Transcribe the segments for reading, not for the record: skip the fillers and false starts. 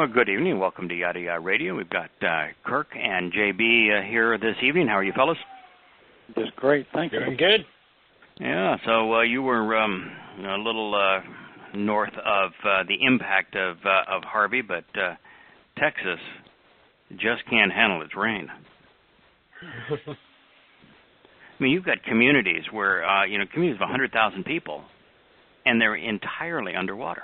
Well, good evening. Welcome to Yada Yahweh Radio. We've got Kirk and JB here this evening. How are you, fellas? Just great. Thank you. Doing good. Yeah, so you were a little north of the impact of Harvey, but Texas just can't handle its rain. I mean, you've got communities where, communities of 100,000 people, and they're entirely underwater.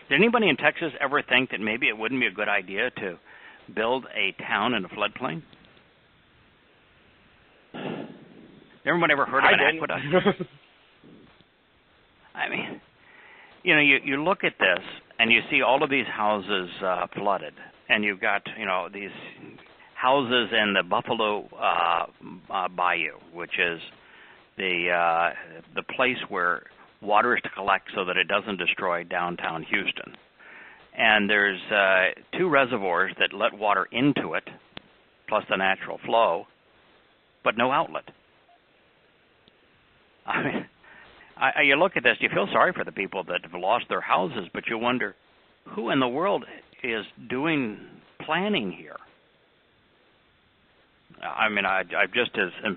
Did anybody in Texas ever think that maybe it wouldn't be a good idea to build a town in a floodplain? Everybody ever heard of an aqueduct? I mean, you look at this and you see all of these houses flooded, and you've got, these houses in the Buffalo Bayou, which is the place where water is to collect so that it doesn't destroy downtown Houston. And there's 2 reservoirs that let water into it, plus the natural flow, but no outlet. I mean, you look at this, you feel sorry for the people that have lost their houses, but you wonder, who in the world is doing planning here? I mean, I just am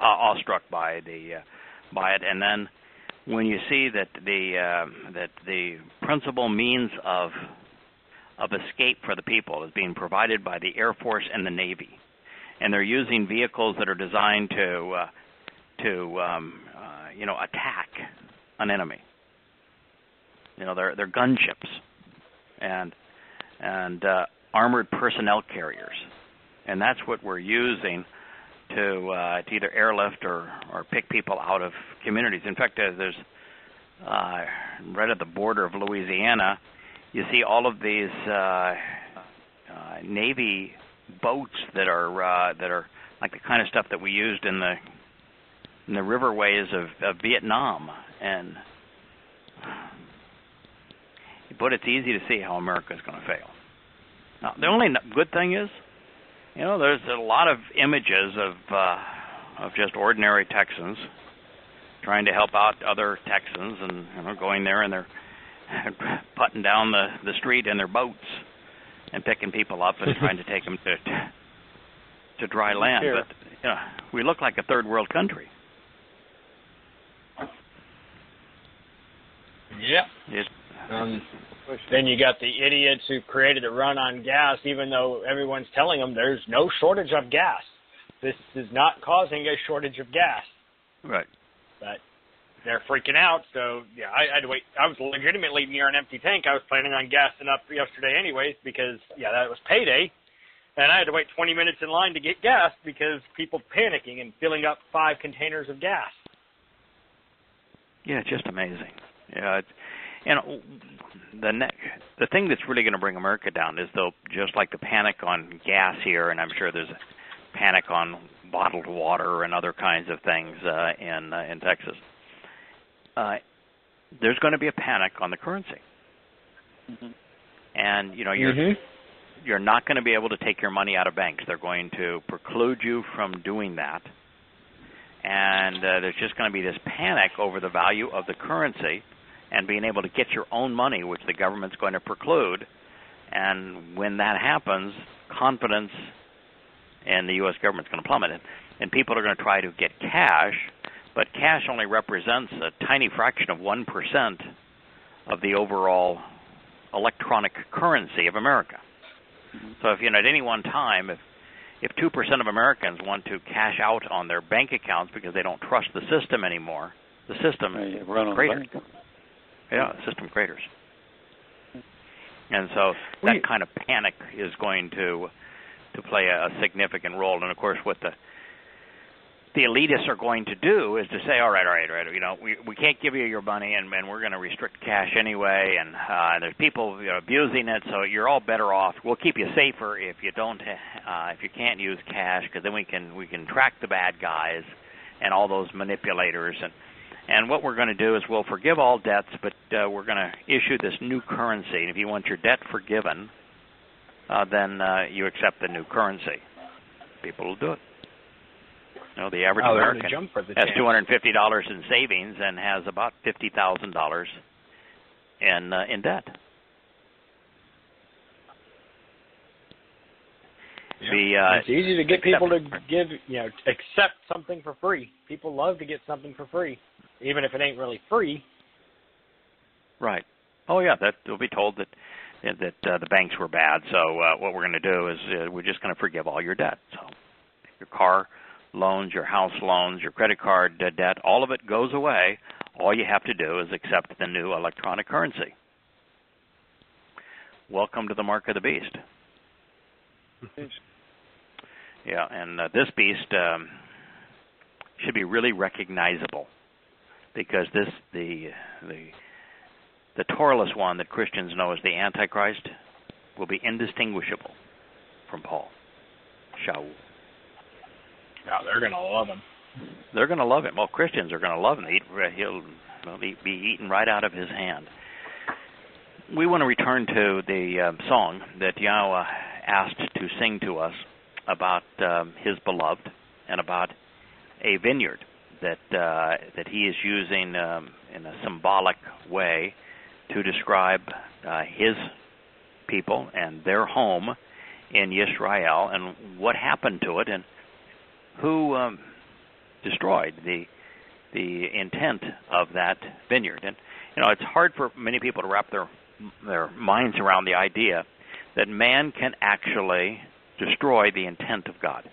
awestruck by it, and then when you see that the principal means of escape for the people is being provided by the Air Force and the Navy, and they're using vehicles that are designed to attack an enemy. They're gunships and armored personnel carriers, and that's what we're using to either airlift or pick people out of communities. In fact, there's right at the border of Louisiana, you see all of these Navy boats that are like the kind of stuff that we used in the riverways of Vietnam. And but it's easy to see how America's going to fail. Now, the only good thing is, there's a lot of images of just ordinary Texans trying to help out other Texans, and going there and they're putting down the street in their boats and picking people up and trying to take them to dry land. But we look like a third world country. Yeah. Then you got the idiots who created a run on gas, even though everyone's telling them there's no shortage of gas. This is not causing a shortage of gas. Right. But they're freaking out, so, yeah, I had to wait. I was legitimately near an empty tank. I was planning on gassing up yesterday anyways because, that was payday. And I had to wait 20 minutes in line to get gas because people panicking and filling up 5 containers of gas. Yeah, it's just amazing. Yeah, the thing that's really going to bring America down is, though, just like the panic on gas here, and I'm sure there's a panic on bottled water and other kinds of things in Texas. There's going to be a panic on the currency, and you're not going to be able to take your money out of banks. They're going to preclude you from doing that, and there's just going to be this panic over the value of the currency and being able to get your own money, which the government's going to preclude. And when that happens, confidence in the U.S. government's going to plummet. And people are going to try to get cash, but cash only represents a tiny fraction of 1% of the overall electronic currency of America. So if at any one time, if 2% of Americans want to cash out on their bank accounts because they don't trust the system anymore, the system craters. Yeah, the system craters. And so that kind of panic is going to play a significant role. And, of course, what the elitists are going to do is to say, all right, we can't give you your money, and we're going to restrict cash anyway, and there's people abusing it, so you're all better off. We'll keep you safer if you can't use cash, because then we can track the bad guys and all those manipulators. And what we're going to do is we'll forgive all debts, but we're going to issue this new currency. And if you want your debt forgiven, then you accept the new currency. People will do it. The average American has $250 in savings and has about $50,000 in debt. be. It's easy to get people to accept something for free. People love to get something for free, even if it ain't really free. Right. Oh yeah, that will be told that the banks were bad. So what we're going to do is we're just going to forgive all your debt. So your car loans, your house loans, your credit card debt, all of it goes away. All you have to do is accept the new electronic currency. Welcome to the mark of the beast. Yeah, and this beast should be really recognizable, because the Torahless one that Christians know as the Antichrist will be indistinguishable from Paul. Shaul. Yeah, they're going to love him. They're going to love him. Well, Christians are going to love him. He'll be eaten right out of his hand. We want to return to the song that Yahowah asked to sing to us about his beloved and about a vineyard that he is using in a symbolic way to describe his people and their home in Israel and what happened to it and who destroyed the intent of that vineyard. And it's hard for many people to wrap their minds around the idea that man can actually destroy the intent of God.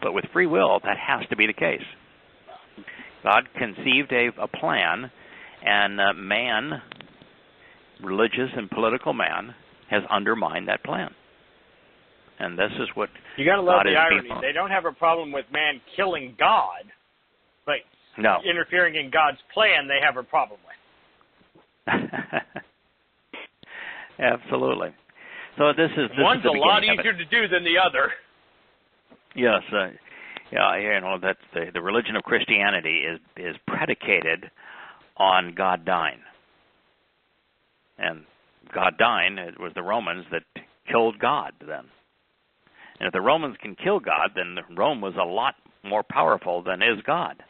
But with free will, that has to be the case. God conceived a plan, and man, religious and political man, has undermined that plan. And this is what you got to love God the is irony. being. They don't have a problem with man killing God, but no. interfering in God's plan, they have a problem with. Absolutely. So this is one's the a lot beginning easier to do than the other. Yes, that's the religion of Christianity is predicated on God dying, and God dying, it was the Romans that killed God then. And if the Romans can kill God, then Rome was a lot more powerful than is God.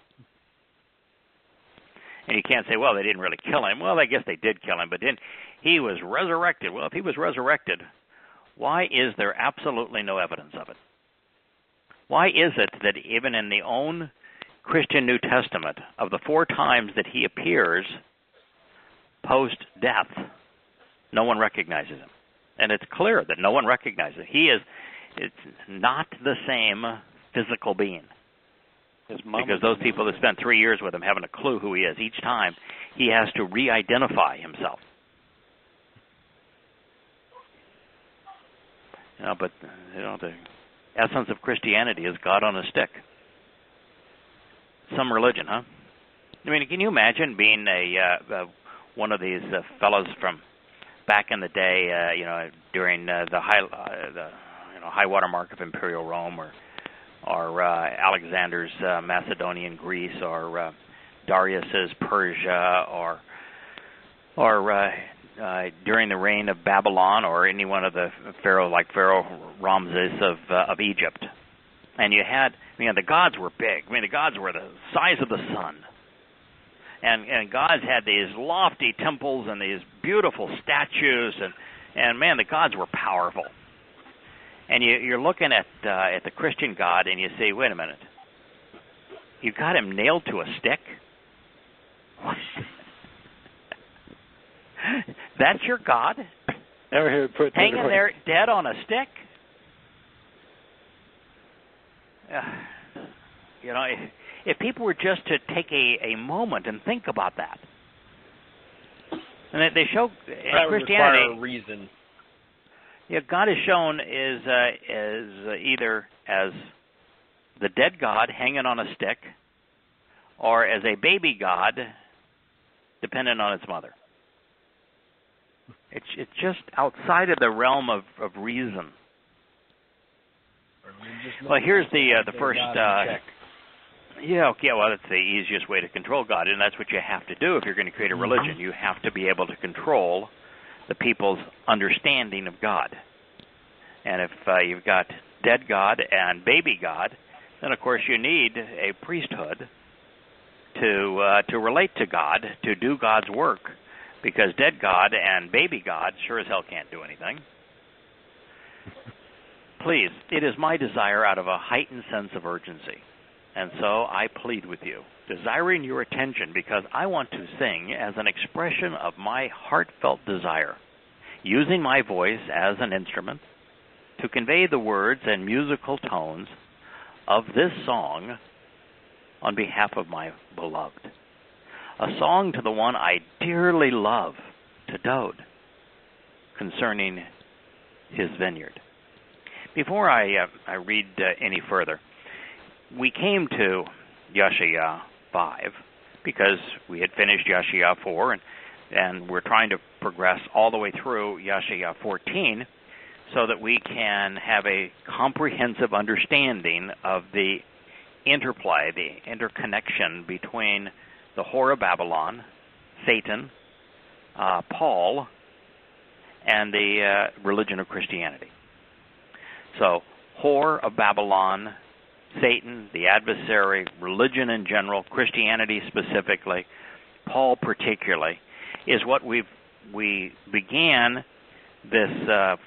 And you can't say, well, they didn't really kill him. Well, I guess they did kill him, but then he was resurrected. Well, if he was resurrected, why is there absolutely no evidence of it? Why is it that even in the own Christian New Testament, of the 4 times that he appears post-death, no one recognizes him? And it's clear that no one recognizes him. It's not the same physical being. Because those people that spent 3 years with him haven't a clue who he is. Each time, he has to re-identify himself. But the essence of Christianity is God on a stick. Some religion, huh? I mean, can you imagine being one of these fellows from back in the day, during the high water mark of Imperial Rome, or Alexander's Macedonian Greece, or Darius's Persia, or during the reign of Babylon, or any one of the Pharaoh Ramses of Egypt. And you had, the gods were big. The gods were the size of the sun. And gods had these lofty temples and these beautiful statues, and man, the gods were powerful. And you're looking at the Christian God, and you say, wait a minute, you got him nailed to a stick? What? That's your God? Never heard put hanging there dead on a stick? If people were just to take a moment and think about that, and they show that Christianity would require a reason. Yeah, God is shown as either as the dead God hanging on a stick, or as a baby God dependent on its mother. It's just outside of the realm of reason. Well, here's the first. Well, that's the easiest way to control God, and that's what you have to do if you're going to create a religion. You have to be able to control the people's understanding of God. And if you've got dead God and baby God, then of course you need a priesthood to relate to God, to do God's work, because dead God and baby God sure as hell can't do anything. please, it is my desire out of a heightened sense of urgency. And so I plead with you, desiring your attention because I want to sing as an expression of my heartfelt desire, using my voice as an instrument to convey the words and musical tones of this song on behalf of my beloved. A song to the one I dearly love, to Dode, concerning his vineyard. Before I read any further, we came to Yahowah 5 because we had finished Yahowah 4, and we're trying to progress all the way through Yahowah 14 so that we can have a comprehensive understanding of the interplay, the interconnection between the whore of Babylon, Satan, Paul, and the religion of Christianity. So, whore of Babylon, Satan, the adversary, religion in general, Christianity specifically, Paul particularly, is what we began this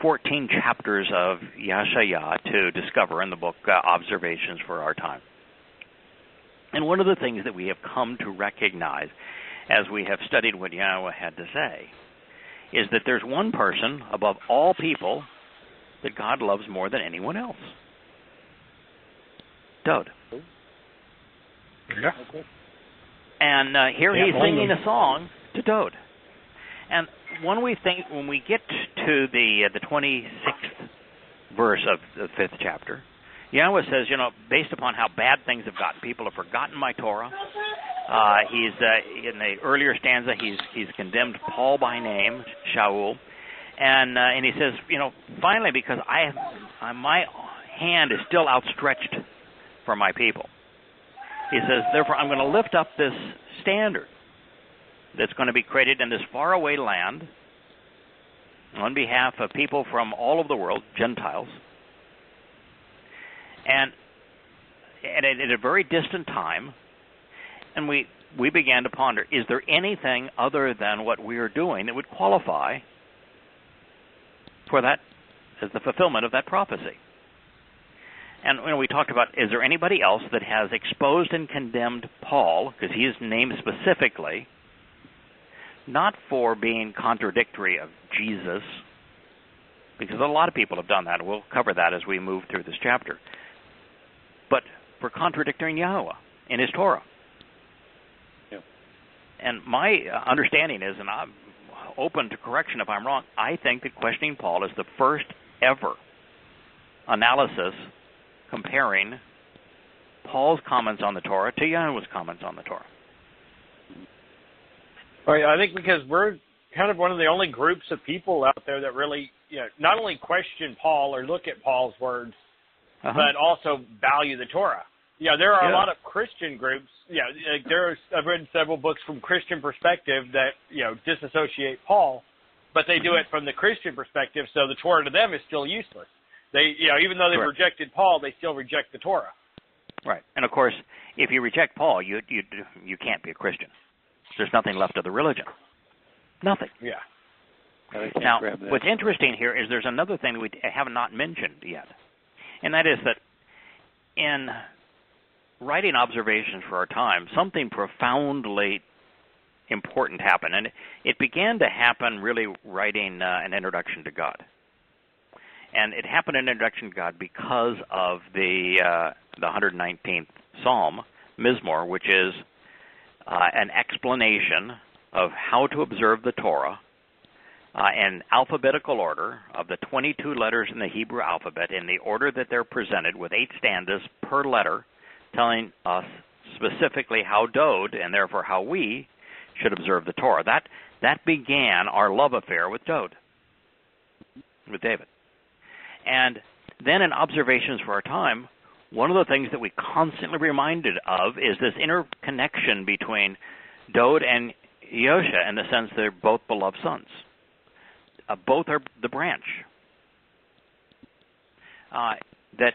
14 chapters of Yahowah to discover in the book Observations for Our Time. And one of the things that we have come to recognize as we have studied what Yahowah had to say is that there's one person above all people that God loves more than anyone else. Dode. Yeah. And here he's singing a song to Dode. And when we get to the 26th verse of the 5th chapter, Yahowah says, based upon how bad things have gotten, people have forgotten my Torah. He's in the earlier stanza, he's condemned Paul by name, Shaul, and he says, finally, because my hand is still outstretched for my people. He says, therefore, I'm going to lift up this standard that's going to be created in this faraway land on behalf of people from all over the world, Gentiles, and at a very distant time, and we began to ponder, is there anything other than what we are doing that would qualify for that as the fulfillment of that prophecy? And we talked about, is there anybody else that has exposed and condemned Paul, because he is named specifically, not for being contradictory of Jesus, because a lot of people have done that. We'll cover that as we move through this chapter. But for contradicting Yahowah in his Torah. Yeah. And my understanding is, and I'm open to correction if I'm wrong, I think that questioning Paul is the first ever analysis comparing Paul's comments on the Torah to Yahowah's comments on the Torah. Well, I think because we're kind of one of the only groups of people out there that really, not only question Paul or look at Paul's words, but also value the Torah. There are a lot of Christian groups. I've read several books from Christian perspective that disassociate Paul, but they do it from the Christian perspective, so the Torah to them is still useless. They, even though they've rejected Paul, they still reject the Torah. Right, and of course, if you reject Paul, you can't be a Christian. There's nothing left of the religion. Nothing. Yeah. Now, what's interesting here is there's another thing we have not mentioned yet, and that is that in writing Observations for Our Time, something profoundly important happened, and it began to happen really writing an introduction to God. And it happened in Introduction to God because of the 119th Psalm, Mizmor, which is an explanation of how to observe the Torah in alphabetical order of the 22 letters in the Hebrew alphabet in the order that they're presented, with 8 stanzas per letter, telling us specifically how Dode, and therefore how we, should observe the Torah. That began our love affair with Dode, with David. And then in Observations for Our Time, one of the things that we constantly reminded of is this interconnection between Dode and Yahowah in the sense they're both beloved sons. Both are the branch. That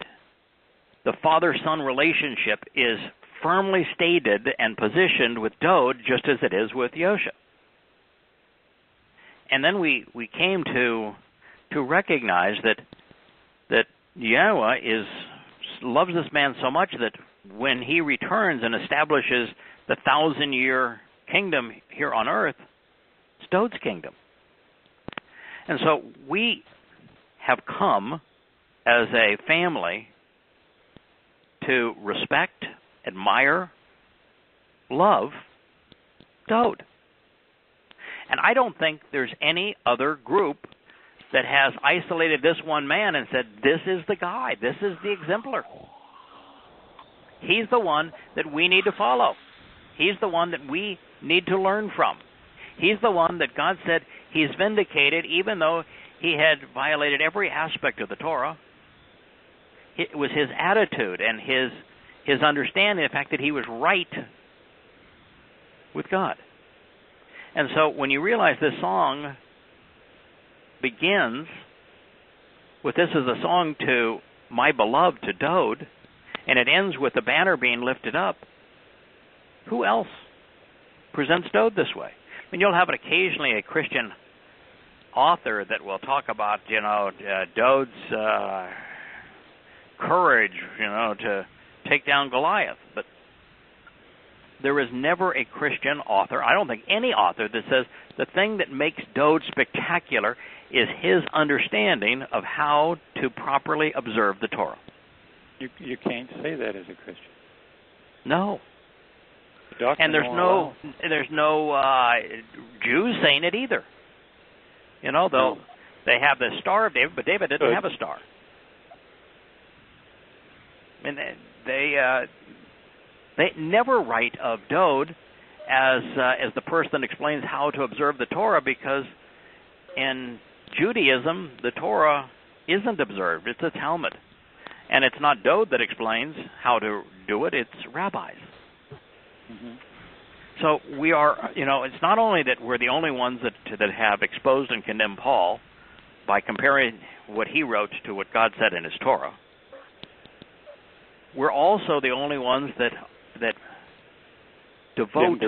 the father-son relationship is firmly stated and positioned with Dode just as it is with Yahowah. And then we came to recognize that Yahweh loves this man so much that when he returns and establishes the 1,000-year kingdom here on earth, it's Dod's kingdom. And so we have come as a family to respect, admire, love Dod. And I don't think there's any other group that has isolated this one man and said, this is the guy, this is the exemplar. He's the one that we need to follow. He's the one that we need to learn from. He's the one that God said he's vindicated, even though he had violated every aspect of the Torah. It was his attitude and his understanding, the fact that he was right with God. And so when you realize this song begins with, this is a song to my beloved, to Dod, and it ends with the banner being lifted up, who else presents Dod this way? I mean, you'll have occasionally a Christian author that will talk about, Dod's courage, to take down Goliath. But there is never a Christian author, I don't think any author, that says the thing that makes Dod spectacular is his understanding of how to properly observe the Torah. You can't say that as a Christian. No. And there's no Jews saying it either. They have the Star of David, but David didn't have a star. And they never write of Dod as the person that explains how to observe the Torah, because in Judaism the Torah isn't observed; it's a Talmud, and it's not Dod that explains how to do it; it's rabbis. Mm-hmm. So we are, it's not only that we're the only ones that have exposed and condemned Paul by comparing what he wrote to what God said in his Torah. We're also the only ones that devote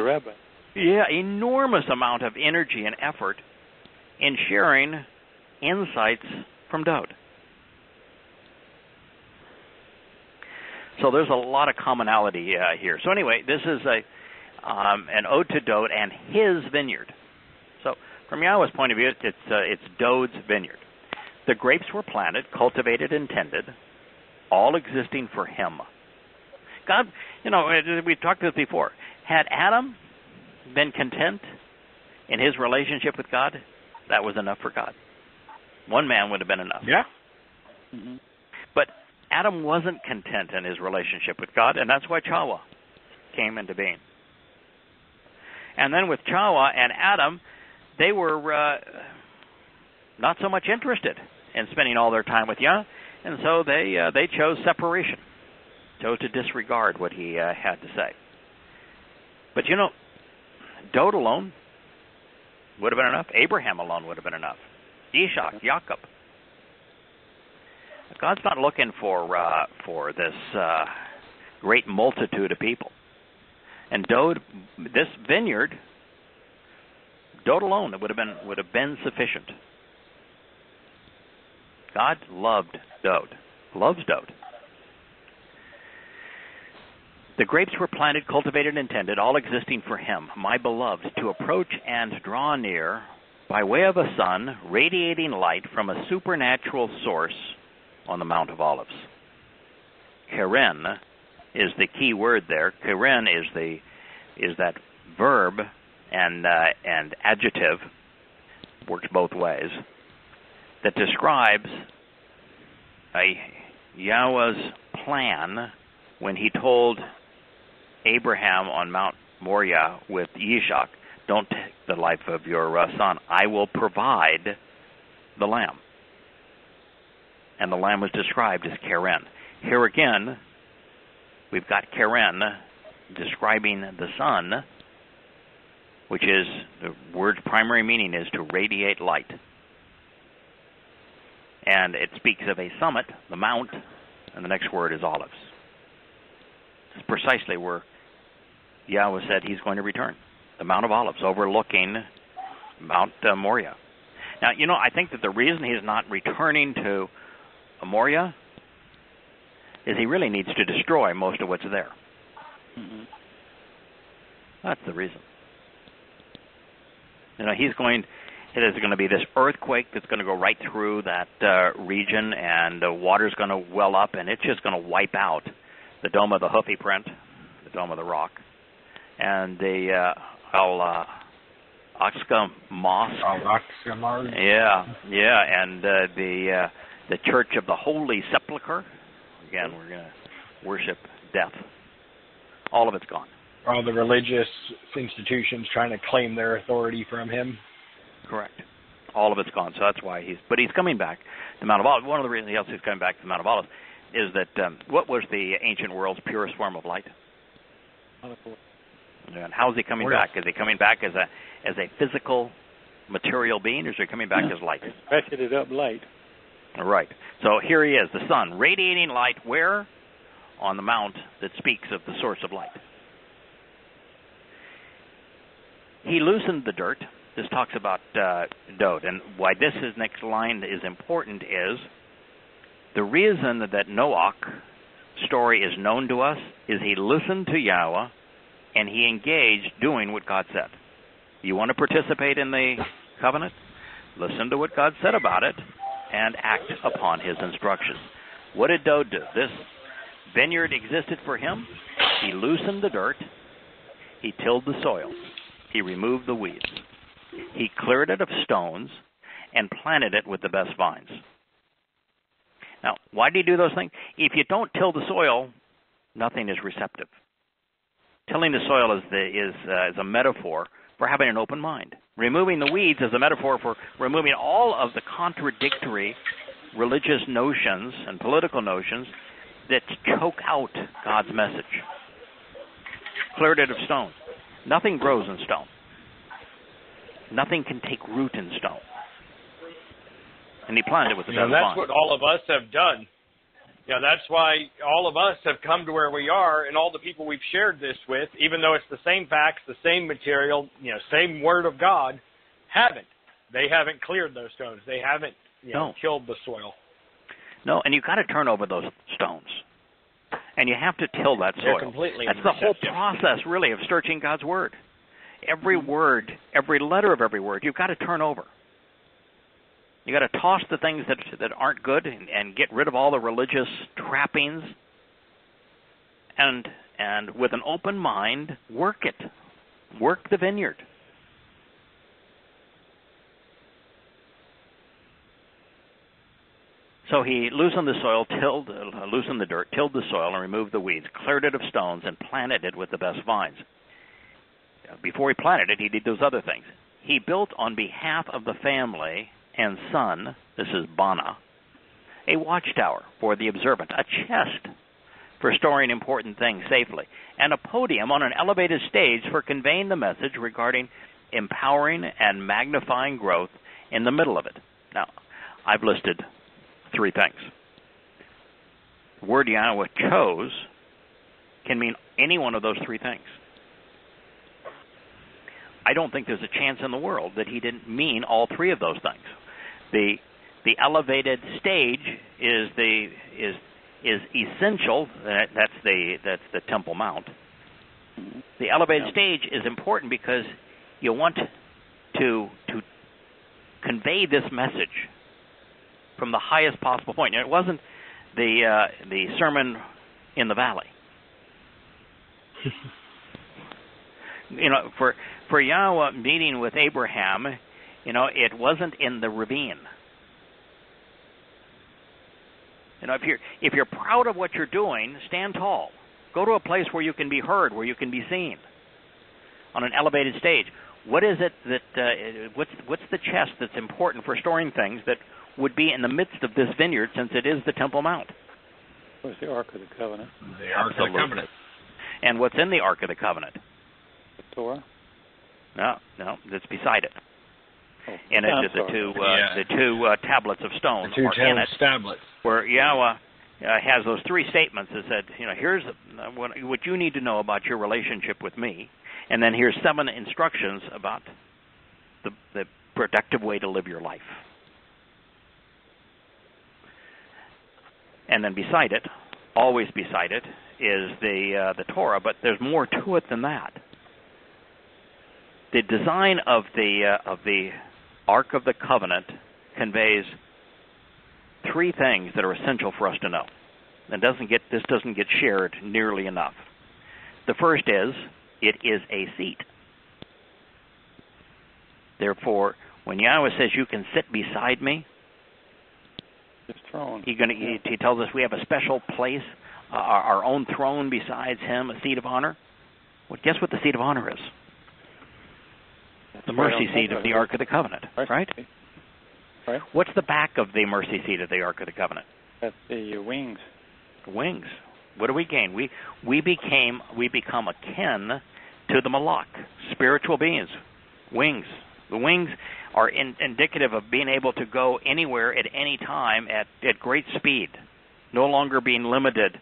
enormous amount of energy and effort in sharing insights from Dod. So there's a lot of commonality here. So anyway, this is an ode to Dod and his vineyard. So from Yahweh's point of view, it's Dod's vineyard. The grapes were planted, cultivated, and tended, all existing for him. God, we've talked about this before. Had Adam been content in his relationship with God, that was enough for God. One man would have been enough. Yeah. Mm-hmm. But Adam wasn't content in his relationship with God, and that's why Towrah came into being. And then with Towrah and Adam, they were not so much interested in spending all their time with Yah, and so they chose separation, chose to disregard what he had to say. But Dod alone would have been enough. Abraham alone would have been enough. Ishak, Jacob. God's not looking for this great multitude of people. And Dod, this vineyard, Dod alone would have been sufficient. God loved Dod, loves Dod. The grapes were planted, cultivated, and tended, all existing for him, my beloved, to approach and draw near by way of a sun, radiating light from a supernatural source on the Mount of Olives. Keren is the key word there. Keren is that verb and adjective, works both ways, that describes Yahweh's plan when he told Abraham on Mount Moriah with Yishak, don't take the life of your son. I will provide the lamb. And the lamb was described as Keren. Here again, we've got Keren describing the sun, which is, the word's primary meaning is to radiate light. And it speaks of a summit, the mount, and the next word is olives. It's precisely where Yahweh said he's going to return. The Mount of Olives, overlooking Mount Moriah. Now, I think that the reason he's not returning to Moriah is he really needs to destroy most of what's there. Mm-hmm. That's the reason. There's going to be this earthquake that's going to go right through that region, and the water's going to well up, and it's just going to wipe out the Dome of the Hoofy print, the Dome of the Rock, and the al-Aqsa Mosque. Al-Aqsa Mosque. Yeah, and the Church of the Holy Sepulchre. Again, we're going to worship death. All of it's gone. All the religious institutions trying to claim their authority from him. Correct. All of it's gone. So that's why he's coming back to Mount of Olives. One of the reasons he's coming back to Mount of Olives is that what was the ancient world's purest form of light? And how is he coming back? Is he coming back as a physical, material being, or is he coming back as light? Ratcheted up light. Right. So here he is, the sun, radiating light where? On the mount that speaks of the source of light. He loosened the dirt. This talks about Dode. And why this next line is important is the reason that Noah's story is known to us is he listened to Yahweh and he engaged doing what God said. You want to participate in the covenant? Listen to what God said about it and act upon his instructions. What did Dode do? This vineyard existed for him. He loosened the dirt. He tilled the soil. He removed the weeds. He cleared it of stones and planted it with the best vines. Now, why do you do those things? If you don't till the soil, nothing is receptive. Tilling the soil is a metaphor for having an open mind. Removing the weeds is a metaphor for removing all of the contradictory religious notions and political notions that choke out God's message. Cleared it of stone. Nothing grows in stone. Nothing can take root in stone. And he planted it with the best vine. That's what all of us have done. That's why all of us have come to where we are, and all the people we've shared this with, even though it's the same facts, the same material, same Word of God, haven't. They haven't cleared those stones. They haven't killed the soil. No, and you've got to turn over those stones. And you have to till that soil. They're completely That's the whole process, really, of searching God's Word. Every word, every letter of every word, you've got to turn over. You've got to toss the things that aren't good and get rid of all the religious trappings. And with an open mind, work it. Work the vineyard. So he loosened the soil, loosened the dirt, tilled the soil, and removed the weeds, cleared it of stones, and planted it with the best vines. Before he planted it, he did those other things. He built on behalf of the family and son, this is Bana, a watchtower for the observant, a chest for storing important things safely, and a podium on an elevated stage for conveying the message regarding empowering and magnifying growth in the middle of it. Now, I've listed 3 things. The word Yahweh chose can mean any one of those 3 things. I don't think there's a chance in the world that he didn't mean all 3 of those things. The elevated stage is essential. That's the Temple Mount. The elevated stage is important because you want to convey this message from the highest possible point. It wasn't the sermon in the valley. For Yahweh meeting with Abraham, it wasn't in the ravine. If you're proud of what you're doing, stand tall. Go to a place where you can be heard, where you can be seen, on an elevated stage. What is it that? What's the chest that's important for storing things that would be in the midst of this vineyard, since it is the Temple Mount? What's the Ark of the Covenant? The Ark of the Covenant. And what's in the Ark of the Covenant? The Torah? No, it's beside it. Oh, And the two tablets of stone are in it, tablets. where Yahweh has those 3 statements that said, here's what you need to know about your relationship with me, and then here's 7 instructions about the productive way to live your life. And then beside it, always beside it is the Torah, but there's more to it than that. The design of the Ark of the Covenant conveys three things that are essential for us to know. And this doesn't get shared nearly enough. The first is, it is a seat. Therefore, when Yahweh says you can sit beside me, His throne. he tells us we have a special place, our own throne besides him, a seat of honor. Well, guess what the seat of honor is? The mercy seat of the Ark of the Covenant, right? Right. What's the back of the mercy seat of the Ark of the Covenant? That's the wings. Wings. What do we gain? We become akin to the Malach, spiritual beings. Wings. The wings are indicative of being able to go anywhere at any time at great speed, no longer being limited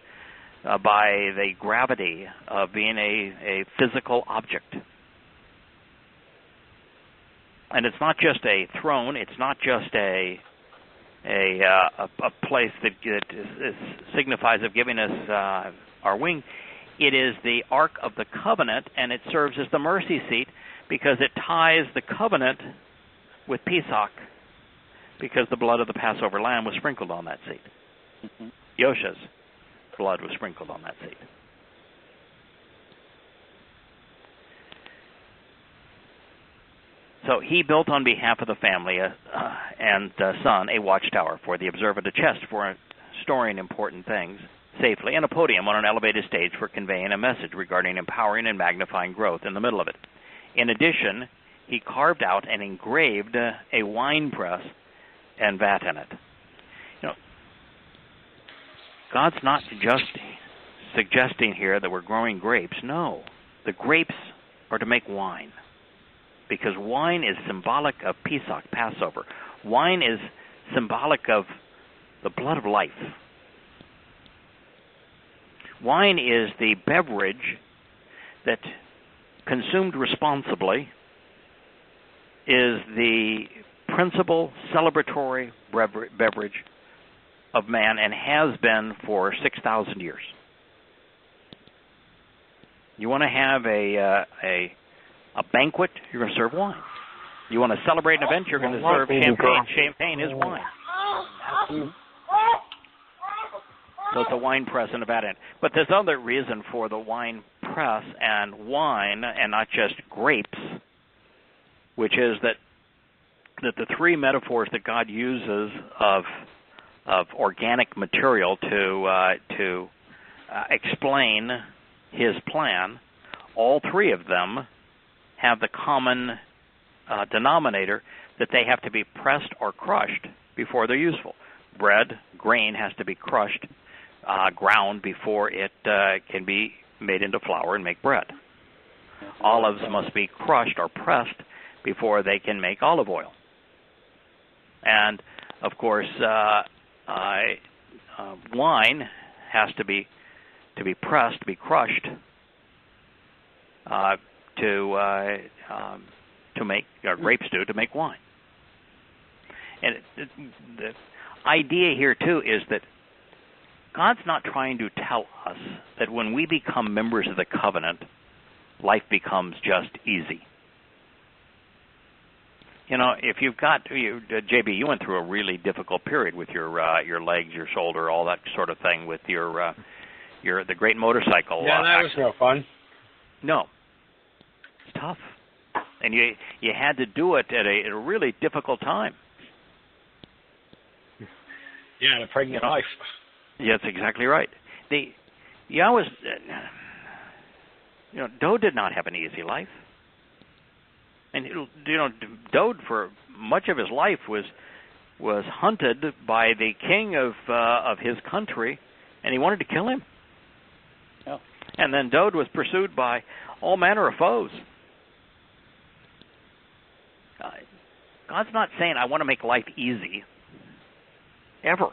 by the gravity of being a physical object. And it's not just a throne. It's not just a place that signifies of giving us our wing. It is the Ark of the Covenant, and it serves as the mercy seat because it ties the covenant with Pesach, because the blood of the Passover lamb was sprinkled on that seat. Mm-hmm. Yosha's blood was sprinkled on that seat. So he built on behalf of the family and son a watchtower for the observer, a chest for storing important things safely, and a podium on an elevated stage for conveying a message regarding empowering and magnifying growth in the middle of it. In addition, he carved out and engraved a wine press and vat in it. You know, God's not just suggesting here that we're growing grapes. No, the grapes are to make wine, because wine is symbolic of Pesach, Passover. Wine is symbolic of the blood of life. Wine is the beverage that, consumed responsibly, is the principal celebratory beverage of man and has been for 6,000 years. You want to have a banquet, you're going to serve wine. You want to celebrate an event, you're going to serve champagne. Champagne is wine. So it's a wine press and a vat in. But there's other reason for the wine press and wine, and not just grapes, which is that the three metaphors that God uses of organic material to explain His plan, all three of them have the common denominator that they have to be pressed or crushed before they're useful. Bread, grain, has to be crushed, ground before it can be made into flour and make bread. Olives must be crushed or pressed before they can make olive oil. And, of course, wine has to be pressed, to be crushed, to make, or grapes do, to make wine. And the idea here, too, is that God's not trying to tell us that when we become members of the covenant, life becomes just easy. You know, if you've got, JB, you went through a really difficult period with your legs, your shoulder, all that sort of thing with the great motorcycle. Yeah, that was no fun. No, it's tough, and you had to do it at a really difficult time. Yeah, and a pregnant wife. Yeah, that's exactly right. Yahweh's, Dode did not have an easy life. And, Dode, for much of his life, was hunted by the king of his country, and he wanted to kill him. Yeah. And then Dode was pursued by all manner of foes. God's not saying, I want to make life easy, ever.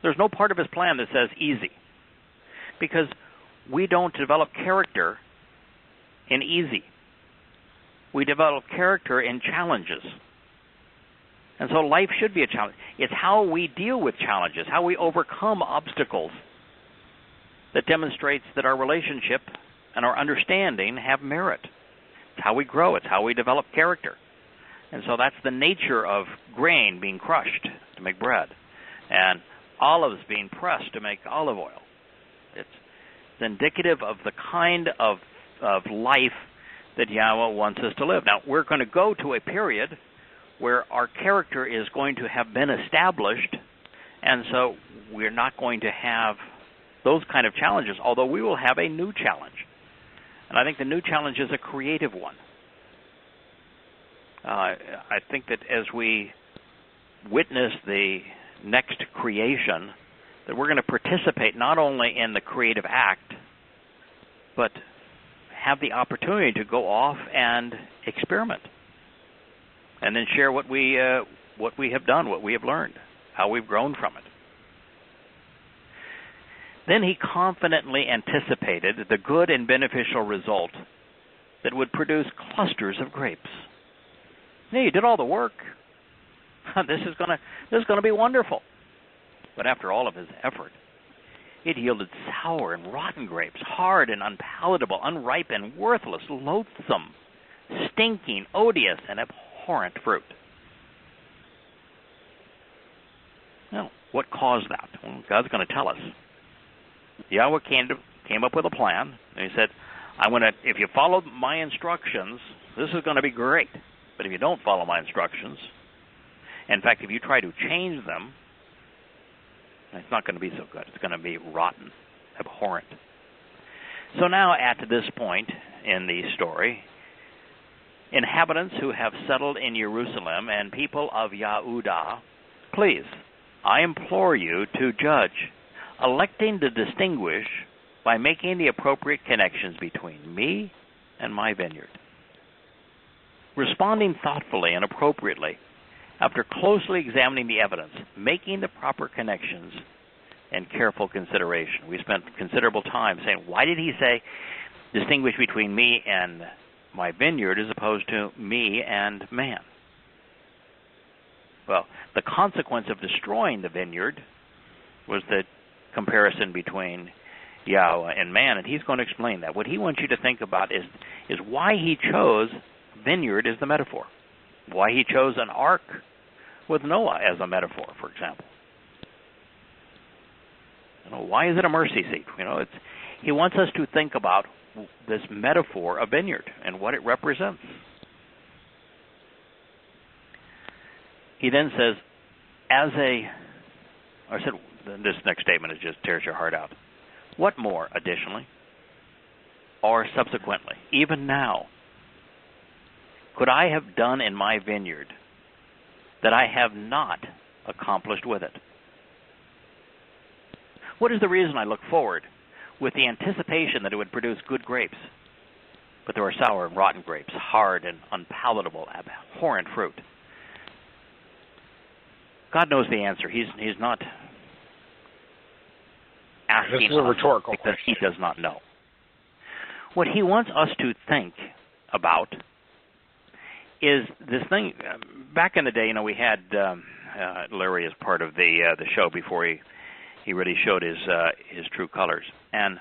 There's no part of his plan that says easy, because we don't develop character in easy. We develop character in challenges. And so life should be a challenge. It's how we deal with challenges, how we overcome obstacles that demonstrates that our relationship and our understanding have merit. It's how we grow. It's how we develop character. And so that's the nature of grain being crushed to make bread and olives being pressed to make olive oil. It's indicative of the kind of life that Yahweh wants us to live. Now, we're going to go to a period where our character is going to have been established, and so we're not going to have those kind of challenges, although we will have a new challenge. And I think the new challenge is a creative one. I think that as we witness the next creation, that we're going to participate not only in the creative act, but have the opportunity to go off and experiment, and then share what we have done, what we have learned, how we've grown from it. Then he confidently anticipated the good and beneficial result that would produce clusters of grapes. Hey, you did all the work. This is gonna be wonderful. But after all of his effort, it yielded sour and rotten grapes, hard and unpalatable, unripe and worthless, loathsome, stinking, odious, and abhorrent fruit. Now, what caused that? Well, God's going to tell us. Yahweh came up with a plan, and he said, if you follow my instructions, this is going to be great. But if you don't follow my instructions, in fact, if you try to change them, it's not going to be so good. It's going to be rotten, abhorrent. So now at this point in the story, inhabitants who have settled in Jerusalem and people of Yehudah, please, I implore you to judge, electing to distinguish by making the appropriate connections between me and my vineyard. Responding thoughtfully and appropriately, after closely examining the evidence, making the proper connections, and careful consideration. We spent considerable time saying, why did he say distinguish between me and my vineyard as opposed to me and man? Well, the consequence of destroying the vineyard was the comparison between Yahweh and man, and he's going to explain that. What he wants you to think about is why he chose vineyard as the metaphor, why he chose an ark with Noah as a metaphor, for example. Why is it a mercy seat? He wants us to think about this metaphor of vineyard and what it represents. He then says, this next statement just tears your heart out. What more, additionally, or subsequently, even now, could I have done in my vineyard that I have not accomplished with it? What is the reason I look forward with the anticipation that it would produce good grapes, but there are sour and rotten grapes, hard and unpalatable, abhorrent fruit? God knows the answer. He's not asking this is a rhetorical because question. he does not know. What he wants us to think about is this thing. Back in the day, we had Larry as part of the show before he really showed his true colors, and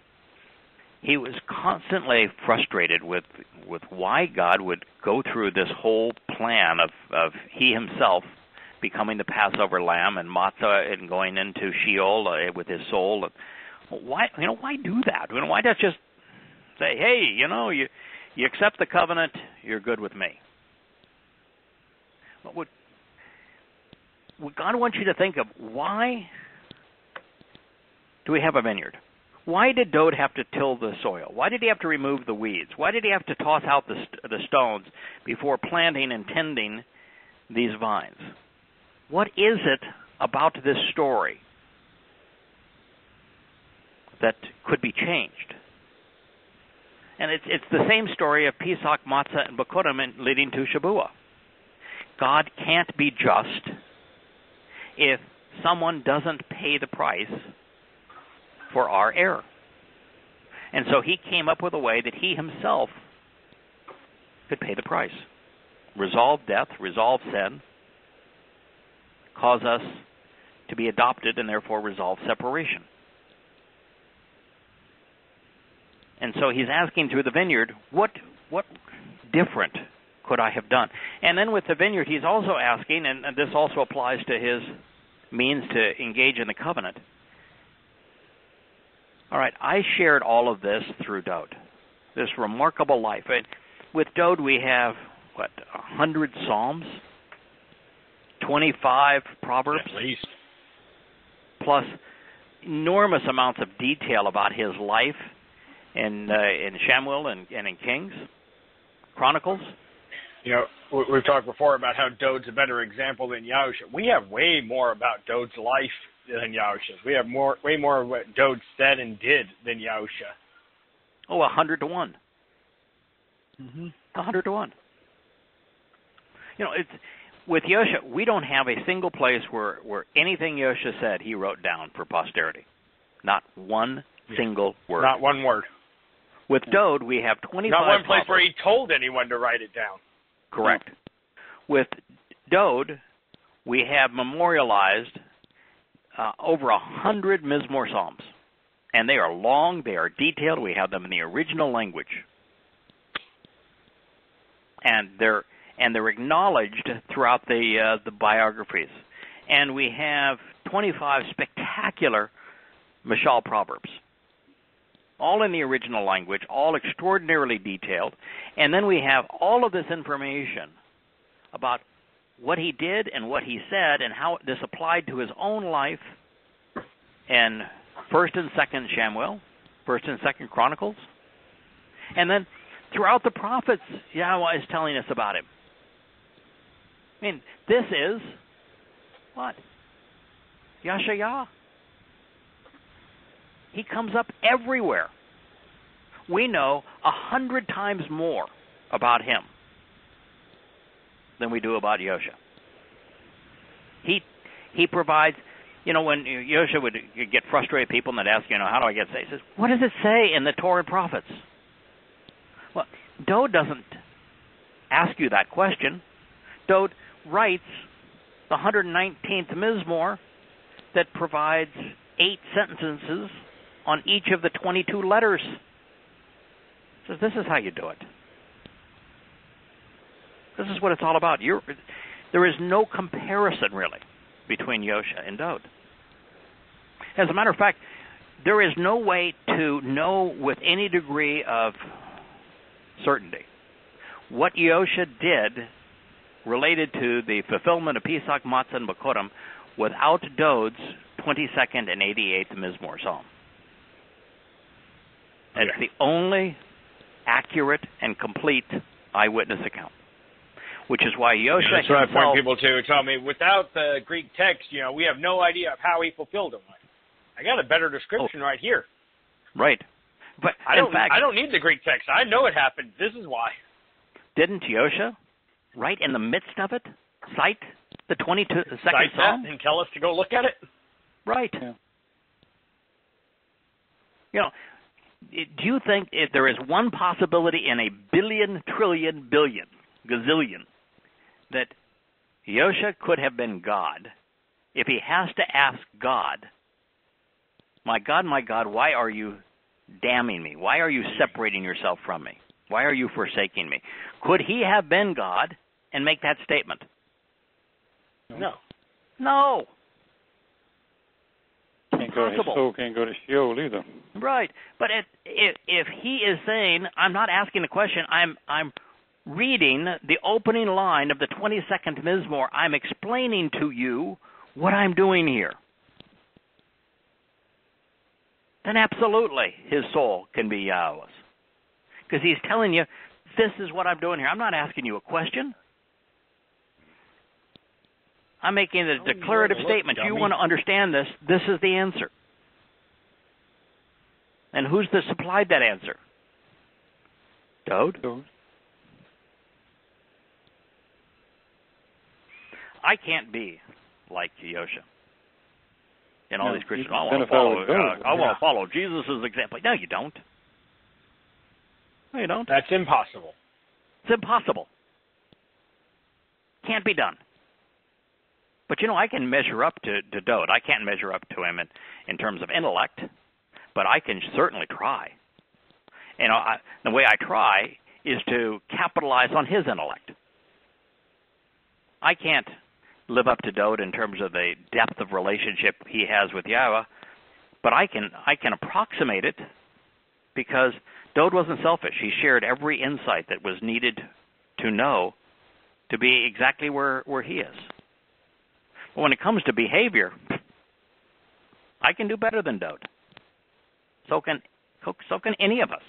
he was constantly frustrated with why God would go through this whole plan of he himself becoming the Passover lamb and matzah and going into Sheol with his soul. Why do that? Why not just say, hey, you accept the covenant, you're good with me? What God wants you to think of, why do we have a vineyard? Why did Dode have to till the soil? Why did he have to remove the weeds? Why did he have to toss out the stones before planting and tending these vines? What is it about this story that could be changed? And it's the same story of Pesach, Matzah, and Bikurim leading to Shabuah. God can't be just if someone doesn't pay the price for our error. And so he came up with a way that he himself could pay the price. Resolve death, resolve sin, cause us to be adopted, and therefore resolve separation. And so he's asking through the vineyard, what different could I have done? And then with the vineyard, he's also asking, and this also applies to his means to engage in the covenant. All right, I shared all of this through Dode, this remarkable life. And with Dode, we have, 100 Psalms, 25 Proverbs, At least. plus enormous amounts of detail about his life in Samuel and in Kings, Chronicles. You know, we've talked before about how Dode's a better example than Yahusha. We have way more about Dode's life than Yahusha's. We have way more of what Dode said and did than Yahusha. Oh, 100 to 1. 100 to 1. You know, it's with Yosha, we don't have a single place where anything Yosha said he wrote down for posterity. Not one single word. Not one word. With Dode, we have 25. Not one place Proverbs. where he told anyone to write it down. Correct. With Dode, we have memorialized over 100 Mizmor Psalms. And they are long, they are detailed, we have them in the original language. And they're acknowledged throughout the biographies. And we have 25 spectacular Mashal Proverbs, all in the original language, all extraordinarily detailed. And then we have all of this information about what he did and what he said and how this applied to his own life in 1st and 2nd Samuel, 1st and 2nd Chronicles. And then throughout the prophets, Yahweh is telling us about him. I mean, this is what? Yashayah. He comes up everywhere. We know 100 times more about him than we do about Yosha. He provides, you know, when Yosha would get frustrated people and they'd ask, you know, how do I get saved? He says, what does it say in the Torah and prophets? Well, Dode doesn't ask you that question. Dode writes the 119th Mizmor that provides 8 sentences on each of the 22 letters. So this is how you do it. This is what it's all about. There is no comparison, really, between Yosha and Dode. As a matter of fact, there is no way to know with any degree of certainty what Yosha did related to the fulfillment of Pesach, Matzah, and Bakorim without Dode's 22nd and 88th Mizmor Psalm. It's the only accurate and complete eyewitness account, which is why Yosha that's what I himself... point people to. Tell me, without the Greek text, you know, we have no idea of how he fulfilled them. I got a better description right here. Right. But I don't need the Greek text. I know it happened. This is why. Didn't Yosha, right in the midst of it, cite the 22nd Cite Psalm? that and tell us to go look at it? Right. Yeah. You know, do you think if there is one possibility in a billion, trillion, billion, gazillion, that Yosha could have been God if he has to ask God, my God, why are you damning me? Why are you separating yourself from me? Why are you forsaking me? Could he have been God and make that statement? No. No. His soul can't go to Sheol either. Right. But if he is saying, I'm not asking the question, I'm reading the opening line of the 22nd Mizmor, I'm explaining to you what I'm doing here, then absolutely his soul can be Yahweh's. Because he's telling you, this is what I'm doing here. I'm not asking you a question. I'm making a declarative statement. You want to understand this, this is the answer. And who's supplied that answer? Dode? I can't be like Yosha. And all these Christians, I want to follow Jesus' example. No, you don't. No, you don't. That's impossible. It's impossible. Can't be done. But, you know, I can measure up to Dode. I can't measure up to him in terms of intellect, but I can certainly try. The way I try is to capitalize on his intellect. I can't live up to Dode in terms of the depth of relationship he has with Yahweh, but I can approximate it because Dode wasn't selfish. He shared every insight that was needed to know to be exactly where he is. But when it comes to behavior, I can do better than Dode. So can any of us.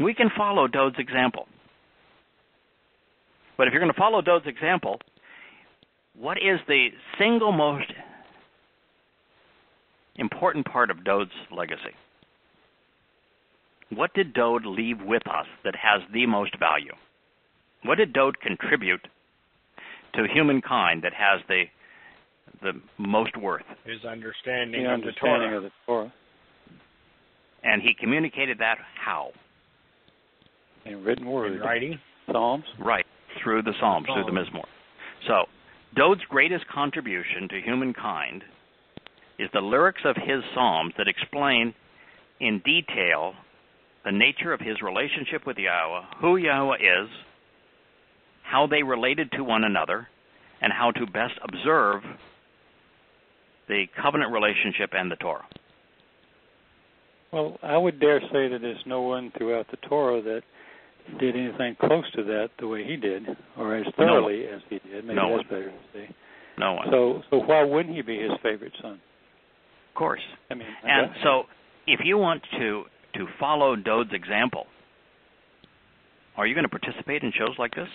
We can follow Dode's example. But if you're going to follow Dode's example, what is the single most important part of Dode's legacy? What did Dode leave with us that has the most value? What did Dode contribute to humankind that has the most worth? His understanding of the Torah. And he communicated that how? In written word. In writing? Psalms? Right, through the Psalms, through the Mizmor. So, Dode's greatest contribution to humankind is the lyrics of his Psalms that explain in detail the nature of his relationship with Yahweh, who Yahweh is, how they related to one another, and how to best observe the covenant relationship and the Torah. Well, I would dare say that there's no one throughout the Torah that did anything close to that the way he did, or as thoroughly as he did. Maybe that's better to say. No one. So why wouldn't he be his favorite son? Of course. And so if you want to follow Dode's example, are you going to participate in shows like this?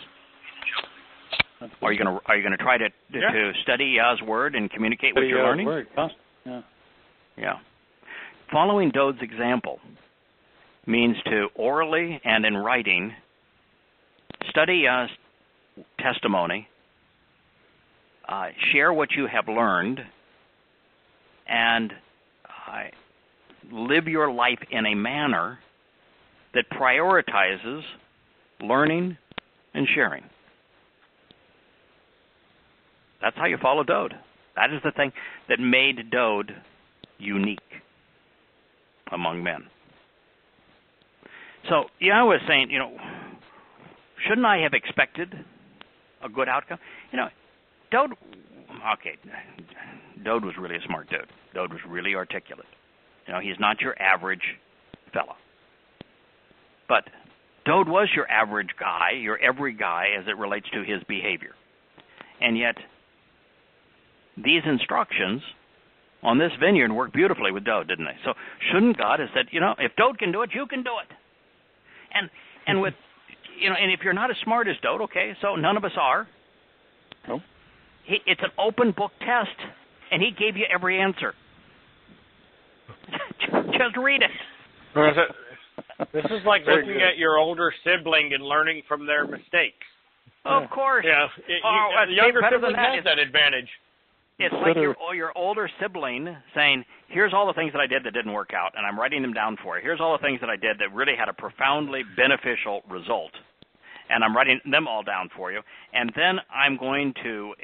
Are you going to try to study Yah's word and communicate what you're learning? Word, yeah. Following Dode's example means to orally and in writing study Yah's testimony, share what you have learned, and live your life in a manner that prioritizes learning and sharing. That's how you follow Dode. That is the thing that made Dode unique among men. So Yahweh is saying, shouldn't I have expected a good outcome? Dode was really a smart dude. Dode was really articulate. He's not your average fella. But Dode was your average guy, your every guy as it relates to his behavior. And yet, these instructions on this vineyard worked beautifully with Dode, didn't they? So shouldn't God have said, if Dode can do it, you can do it. And with, and if you're not as smart as Dode, okay, so none of us are. No. It's an open book test, and he gave you every answer. Just read it. This is like looking at your older sibling and learning from their mistakes. Of course. Yeah. The younger sibling has that advantage. It's like your older sibling saying, here's all the things that I did that didn't work out, and I'm writing them down for you. Here's all the things that I did that really had a profoundly beneficial result, and I'm writing them all down for you. And then I'm going to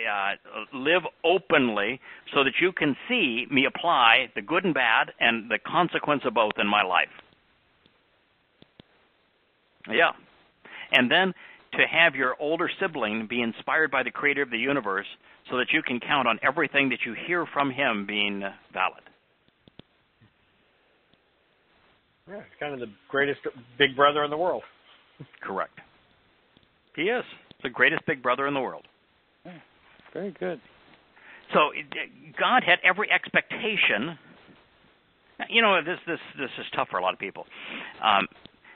live openly so that you can see me apply the good and bad and the consequence of both in my life. Yeah. And then to have your older sibling be inspired by the creator of the universe so that you can count on everything that you hear from him being valid. Yeah, he's kind of the greatest big brother in the world. Correct. He is the greatest big brother in the world. Yeah, very good. So God had every expectation. This is tough for a lot of people.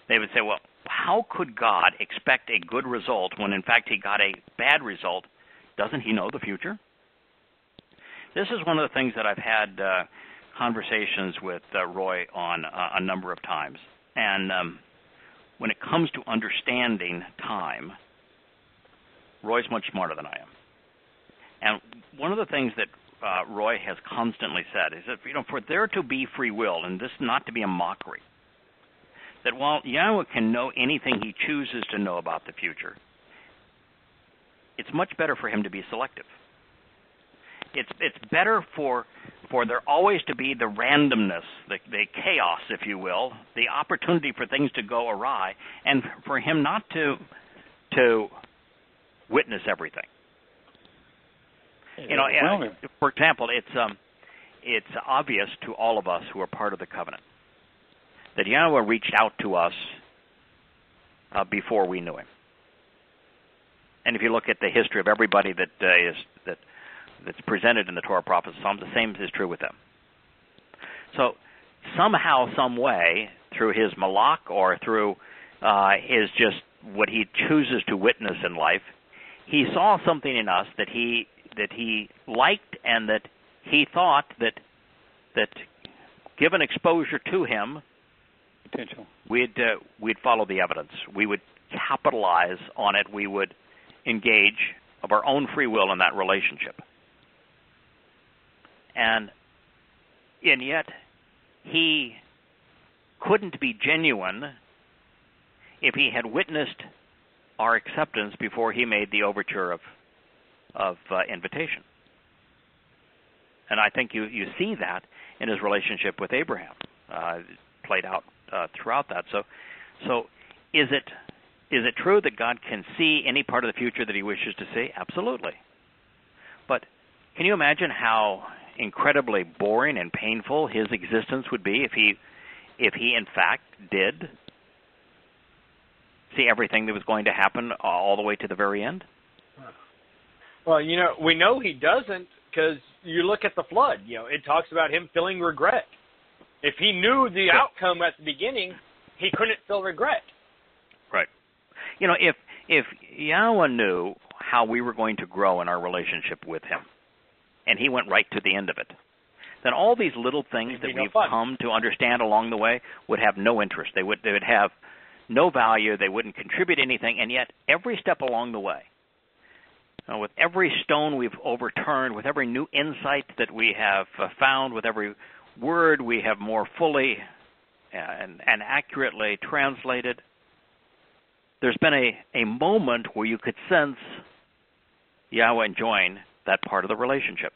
They would say, well, how could God expect a good result when, in fact, he got a bad result? Doesn't he know the future? This is one of the things that I've had conversations with Roy on a number of times. And when it comes to understanding time, Roy's much smarter than I am. And one of the things that Roy has constantly said is that, for there to be free will, and this not to be a mockery, that while Yahweh can know anything he chooses to know about the future, it's much better for him to be selective. It's better for for there always to be the randomness, the chaos, if you will, the opportunity for things to go awry, and for him not to witness everything. You know, for example, it's obvious to all of us who are part of the covenant that Yahweh reached out to us before we knew him. And if you look at the history of everybody that's presented in the Torah, prophets, Psalms, the same is true with them. So somehow, some way, through his malach or through his just what he chooses to witness in life, he saw something in us that he liked, and that he thought that given exposure to him, potential, we'd follow the evidence. We would capitalize on it. We would engage of our own free will in that relationship. And yet, he couldn't be genuine if he had witnessed our acceptance before he made the overture of invitation. And I think you see that in his relationship with Abraham, played out throughout that. So is it true that God can see any part of the future that he wishes to see? Absolutely. But can you imagine how incredibly boring and painful his existence would be if he in fact did see everything that was going to happen all the way to the very end? Well, you know, we know he doesn't, because you look at the flood. You know, it talks about him feeling regret. If he knew the outcome at the beginning, he couldn't feel regret. Right. You know, if Yahweh knew how we were going to grow in our relationship with him, and he went right to the end of it, then all these little things that we've come to understand along the way would have no interest. They would have no value. They wouldn't contribute anything. And yet, every step along the way, with every stone we've overturned, with every new insight that we have found, with every word we have more fully and accurately translated, there's been a moment where you could sense Yahweh enjoying that part of the relationship.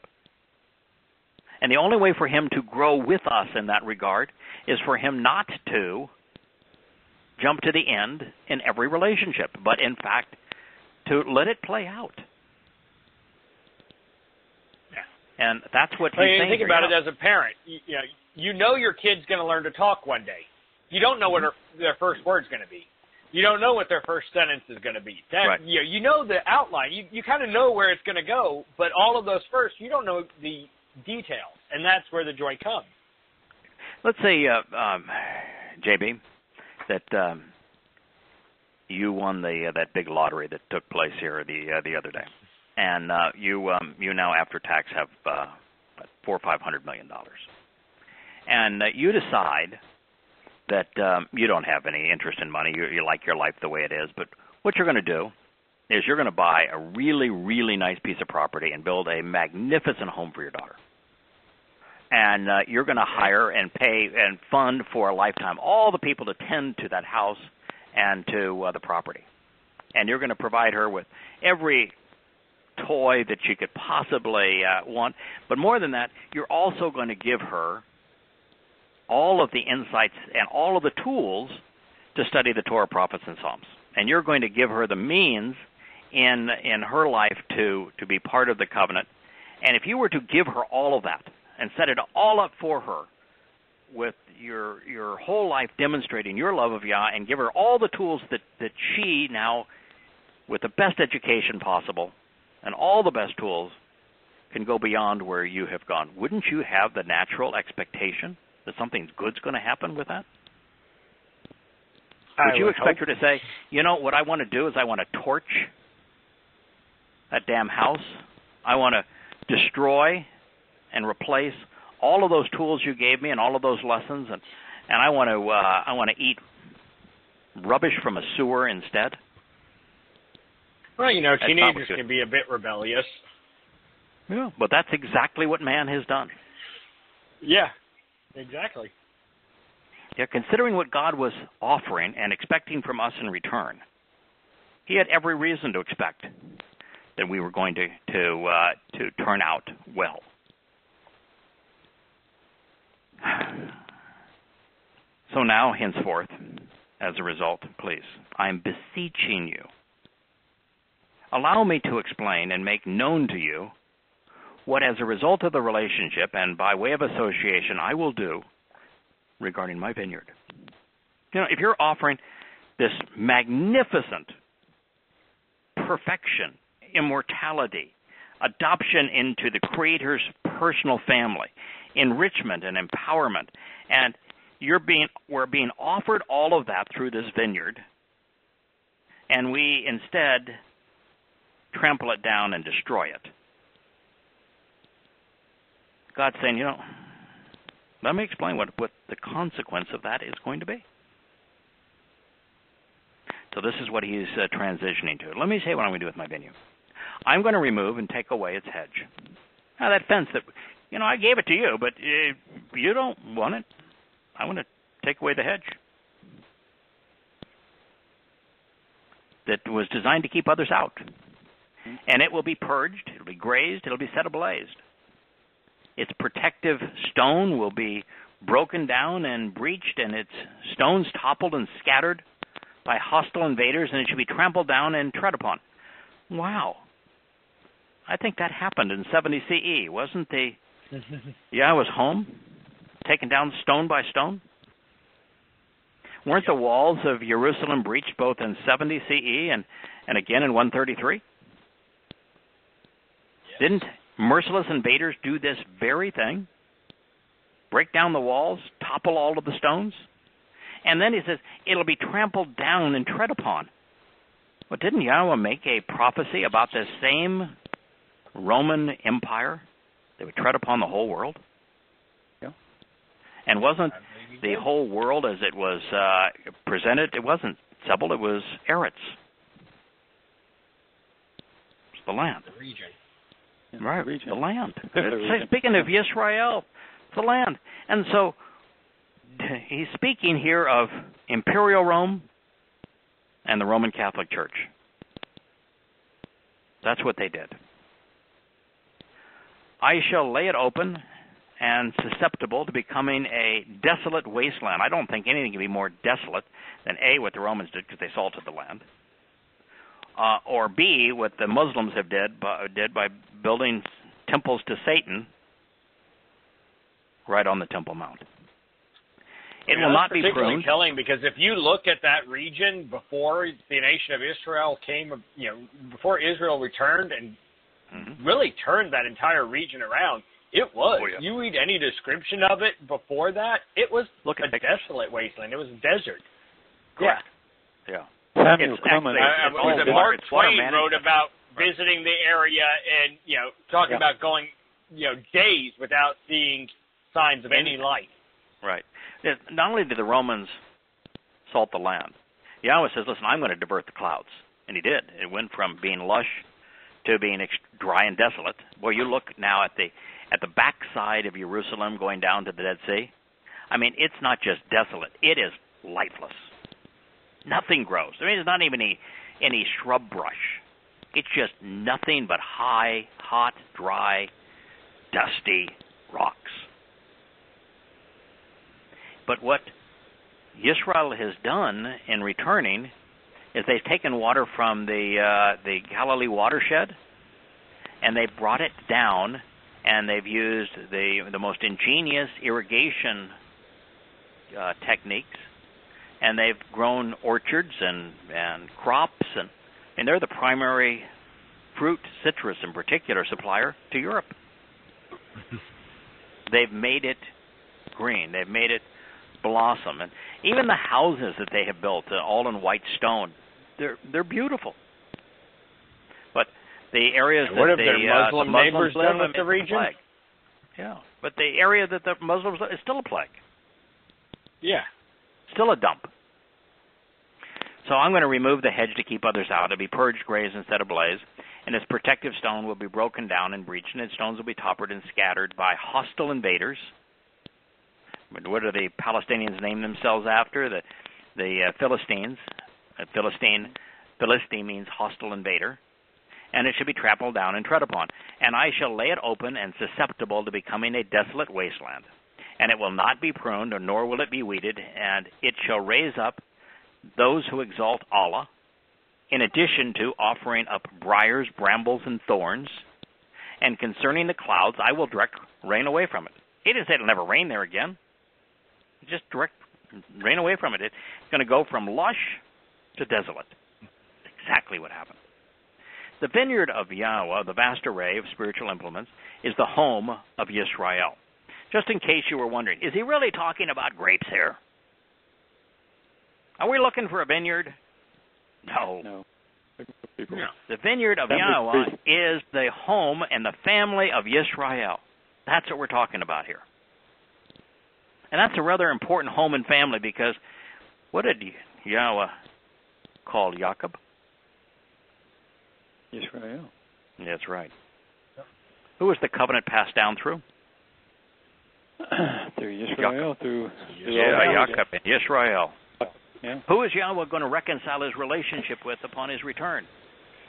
And the only way for him to grow with us in that regard is for him not to jump to the end in every relationship, but in fact to let it play out. Yeah. And that's what he's saying. Think about it as a parent. You know your kid's going to learn to talk one day. You don't know what their first word's going to be. You don't know what their first sentence is going to be. Right. You know the outline. You kind of know where it's going to go, but all of those first, you don't know the details, and that's where the joy comes. Let's say, JB, that you won that big lottery that took place here the other day, and you now after tax have $400 or $500 million, and you decide that you don't have any interest in money. You like your life the way it is. But what you're going to do is you're going to buy a really, really nice piece of property and build a magnificent home for your daughter. And you're going to hire and pay and fund for a lifetime all the people to tend to that house and to the property. And you're going to provide her with every toy that she could possibly want. But more than that, you're also going to give her all of the insights and all of the tools to study the Torah, prophets, and Psalms. And you're going to give her the means in her life to be part of the covenant. And if you were to give her all of that and set it all up for her with your whole life demonstrating your love of Yah, and give her all the tools that she now, with the best education possible and all the best tools, can go beyond where you have gone, wouldn't you have the natural expectation that something good's going to happen with that? Would you expect her to say, you know, what I want to do is I want to torch that damn house. I want to destroy and replace all of those tools you gave me and all of those lessons, and I want to eat rubbish from a sewer instead? Well, you know, teenagers can be a bit rebellious. Yeah, but that's exactly what man has done. Yeah. Exactly. Yeah, considering what God was offering and expecting from us in return, he had every reason to expect that we were going to turn out well. So now, henceforth, as a result, please, I am beseeching you, allow me to explain and make known to you what, as a result of the relationship and by way of association, I will do regarding my vineyard. You know, if you're offering this magnificent perfection, immortality, adoption into the Creator's personal family, enrichment and empowerment, and we're being offered all of that through this vineyard, and we instead trample it down and destroy it. God's saying, you know, let me explain what the consequence of that is going to be. So this is what he's transitioning to. Let me say what I'm going to do with my vineyard. I'm going to remove and take away its hedge. Now that fence that, you know, I gave it to you, but you don't want it. I want to take away the hedge that was designed to keep others out. And it will be purged, it will be grazed, it will be set ablaze. Its protective stone will be broken down and breached, and its stones toppled and scattered by hostile invaders, and it should be trampled down and tread upon. Wow. I think that happened in 70 CE. Wasn't the Yahweh's home taken down stone by stone? Weren't the walls of Jerusalem breached both in 70 CE and again in 133? Yes. Didn't merciless invaders do this very thing? Break down the walls, topple all of the stones? And then he says, it'll be trampled down and tread upon. Well, didn't Yahweh make a prophecy about this same Roman Empire that would tread upon the whole world? Yeah. And wasn't the whole world as it was presented, it wasn't Sebel, it was Eretz. It's the land. The region. Yeah, right, region. the land. Region. Speaking of Yisrael, the land. And so he's speaking here of Imperial Rome and the Roman Catholic Church. That's what they did. I shall lay it open and susceptible to becoming a desolate wasteland. I don't think anything can be more desolate than A, what the Romans did because they salted the land, or B, what the Muslims have did by building temples to Satan right on the Temple Mount. It will not be pruned. Telling, because if you look at that region before the nation of Israel came, before Israel returned and really turned that entire region around, it was. Oh, yeah. You read any description of it before that, it was a desolate wasteland. It was a desert. Correct. Yeah. Samuel Clemens. Mark Twain wrote about visiting the area and talking about going days without seeing signs of any light. Right. Not only did the Romans salt the land, Yahweh says, listen, I'm going to divert the clouds. And he did. It went from being lush to being dry and desolate. Well, you look now at the backside of Jerusalem going down to the Dead Sea. I mean, it's not just desolate. It is lifeless. Nothing grows. I mean, there's not even any shrub brush. It's just nothing but high, hot, dry, dusty rocks. But what Yisrael has done in returning is they've taken water from the Galilee watershed, and they've brought it down, and they've used the most ingenious irrigation techniques, and they've grown orchards and crops, and they're the primary fruit, citrus in particular, supplier to Europe. They've made it green. They've made it blossom, and even the houses that they have built, all in white stone, they're beautiful. But the areas that the Muslim neighbors live done with the region? Yeah, but the area that the Muslims live is still a plague. Yeah, still a dump. So I'm going to remove the hedge to keep others out. It'll be purged, grazed, and set ablaze, and its protective stone will be broken down and breached, and its stones will be toppled and scattered by hostile invaders. What do the Palestinians name themselves after? The Philistines. Philistine means hostile invader. And it should be trampled down and tread upon. And I shall lay it open and susceptible to becoming a desolate wasteland. and it will not be pruned, nor will it be weeded, and it shall raise up those who exalt Allah, in addition to offering up briars, brambles, and thorns. And concerning the clouds, I will direct rain away from it. He didn't say it'll never rain there again. Just direct rain away from it. It's going to go from lush to desolate. Exactly what happened. The vineyard of Yahowah, the vast array of spiritual implements, is the home of Yisrael. Just in case you were wondering, is he really talking about grapes here? Are we looking for a vineyard? No. No. The vineyard of Yahowah is the home and the family of Yisrael. That's what we're talking about here. And that's a rather important home and family, because what did Yahweh call Jacob? Israel. That's right. Who was the covenant passed down through? Through Israel, through Jacob and Israel. Yeah. Who is Yahweh going to reconcile his relationship with upon his return?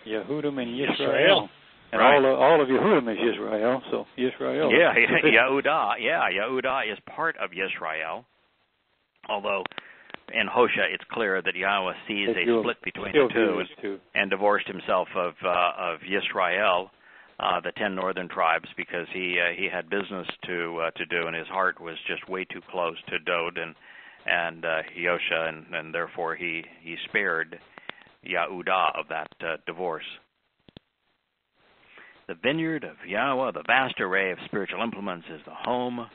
Yehudim and Yisrael. And right. all of Yehudim is Yisrael, so Yisrael. Yeah, Yehudah. Yeah, Yehudah is part of Yisrael. Although in Hosea it's clear that Yahweh sees a split between the two and divorced himself of Yisrael, the 10 northern tribes, because he had business to do, and his heart was just way too close to Dod and Yosha, and therefore he spared Yehudah of that divorce. The vineyard of Yahweh, the vast array of spiritual implements, is the home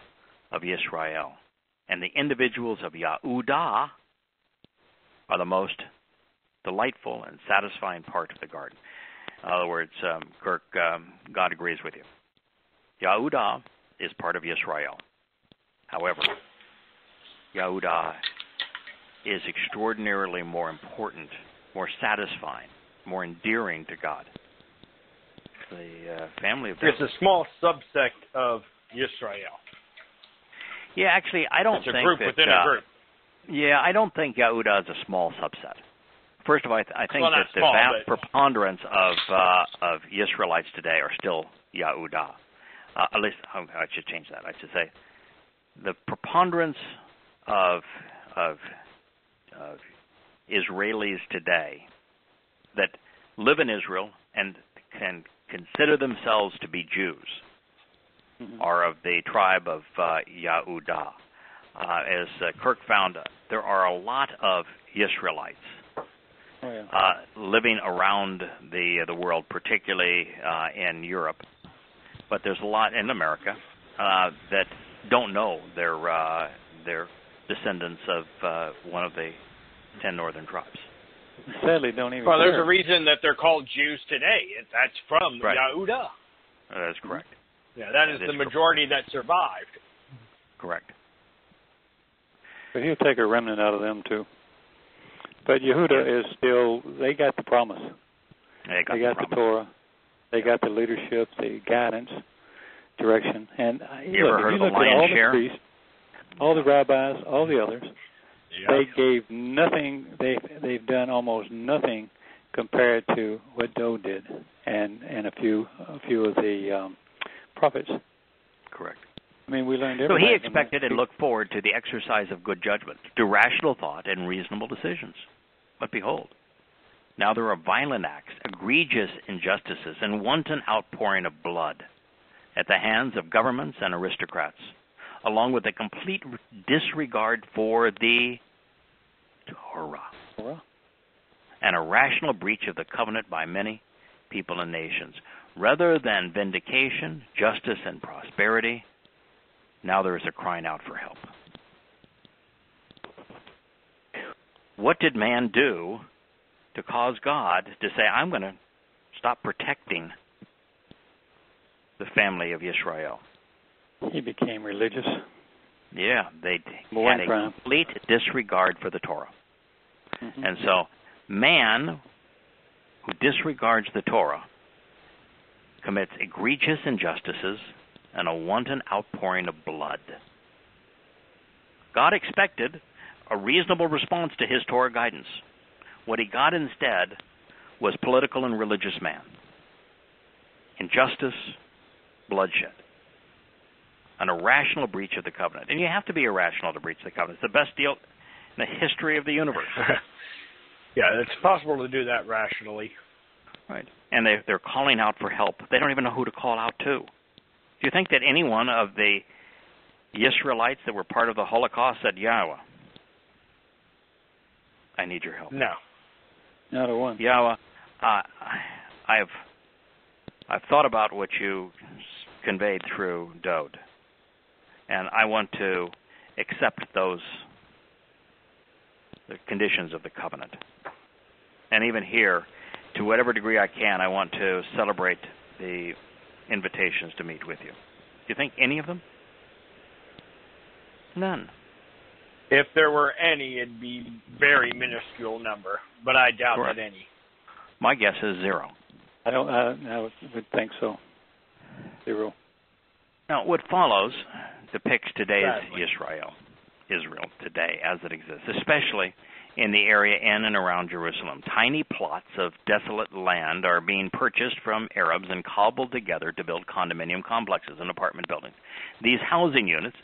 of Yisrael. And the individuals of Yehudah are the most delightful and satisfying part of the garden. In other words, Kirk, God agrees with you. Yehudah is part of Yisrael. However, Yehudah is extraordinarily more important, more satisfying, more endearing to God. The family of it's a small subsect of Yisrael. Yeah, actually, I don't think it's a group within a group. Yeah, I don't think Yehudah is a small subset. First of all, I think that the vast preponderance of Israelites today are still Yehudah. At least I should change that. I should say the preponderance of Israelis today that live in Israel and can consider themselves to be Jews are of the tribe of Yehudah. As Kirk found, there are a lot of Israelites living around the world, particularly in Europe, but there's a lot in America that don't know they're descendants of one of the 10 northern tribes. Sadly, don't even. Well, there's a reason that they're called Jews today. That's from Yehudah. That's correct. Yeah, that is the majority that survived. Correct. But he'll take a remnant out of them too. But Yehudah is still. They got the promise. They got the Torah. They got the leadership, the guidance, direction. And you ever heard of the lion's share? Priests, all the rabbis, all the others. They gave nothing. They've done almost nothing compared to what Dod did, and a few of the prophets. Correct. I mean, we learned everything. So he expected and looked forward to the exercise of good judgment, to rational thought and reasonable decisions. But behold, now there are violent acts, egregious injustices, and wanton outpouring of blood at the hands of governments and aristocrats, along with a complete disregard for the Torah, and a rational breach of the covenant by many people and nations. Rather than vindication, justice, and prosperity, now there is a crying out for help. What did man do to cause God to say, I'm going to stop protecting the family of Israel? He became religious. Yeah, they had a complete disregard for the Torah. Mm-hmm. And so man who disregards the Torah commits egregious injustices and a wanton outpouring of blood. God expected a reasonable response to his Torah guidance. What he got instead was political and religious man. Injustice, bloodshed. an irrational breach of the covenant. And you have to be irrational to breach the covenant. It's the best deal in the history of the universe. Yeah, it's possible to do that rationally. Right. And they're calling out for help. They don't even know who to call out to. Do you think that any one of the Israelites that were part of the Holocaust said, Yahweh, I need your help? No. Not a one. Yahweh, I've thought about what you conveyed through Dode, and I want to accept the conditions of the covenant. And even here, to whatever degree I can, I want to celebrate the invitations to meet with you. Do you think any of them? None. If there were any, it'd be very minuscule number, but I doubt that any. My guess is 0. I would think so. 0. Now, what follows depicts today's Israel today as it exists, especially in the area in and around Jerusalem. Tiny plots of desolate land are being purchased from Arabs and cobbled together to build condominium complexes and apartment buildings. These housing units,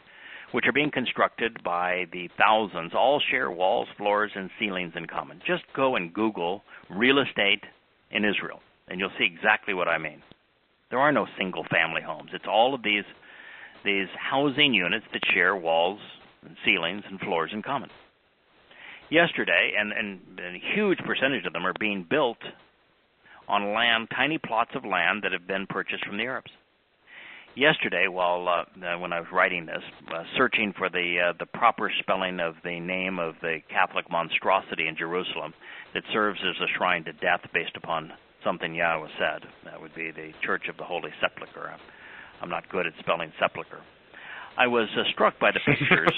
which are being constructed by the thousands, all share walls, floors, and ceilings in common. Just go and Google real estate in Israel, and you'll see exactly what I mean. There are no single-family homes. It's all of these housing units that share walls and ceilings and floors in common. Yesterday, and a huge percentage of them are being built on land, tiny plots of land that have been purchased from the Arabs. Yesterday, while when I was writing this, searching for the proper spelling of the name of the Catholic monstrosity in Jerusalem that serves as a shrine to death based upon something Yahweh said, that would be the Church of the Holy Sepulchre. I'm not good at spelling sepulchre. I was struck by the pictures.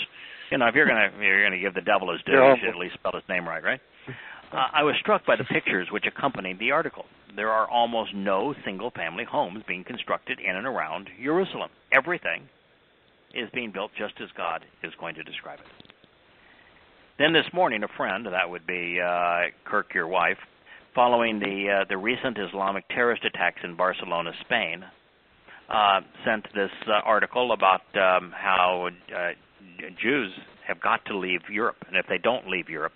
You know, if you're gonna give the devil his due, you should at least spell his name right? I was struck by the pictures which accompanied the article. There are almost no single-family homes being constructed in and around Jerusalem. Everything is being built just as God is going to describe it. Then this morning, a friend, that would be Kirk, your wife, following the recent Islamic terrorist attacks in Barcelona, Spain, sent this article about how Jews have got to leave Europe, and if they don't leave Europe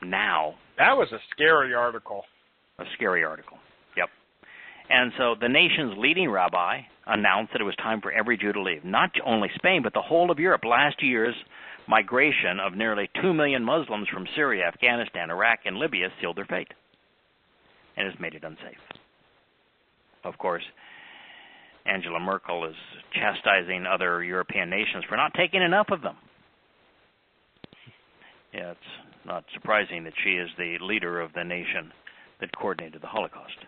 now... That was a scary article. A scary article, yep. And so the nation's leading rabbi announced that it was time for every Jew to leave. Not only Spain, but the whole of Europe. Last year's migration of nearly 2 million Muslims from Syria, Afghanistan, Iraq, and Libya sealed their fate and has made it unsafe. Of course, Angela Merkel is chastising other European nations for not taking enough of them. Yeah, it's not surprising that she is the leader of the nation that coordinated the Holocaust.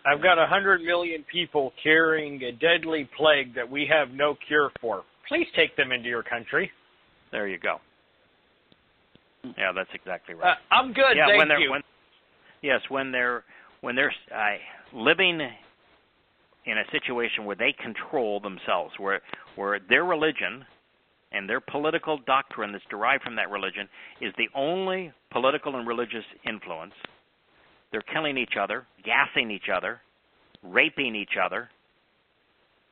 I've got 100 million people carrying a deadly plague that we have no cure for. Please take them into your country. There you go. Yeah, that's exactly right. I'm good, thank you. When they're living in a situation where they control themselves, where their religion and their political doctrine that's derived from that religion is the only political and religious influence. They're killing each other, gassing each other, raping each other,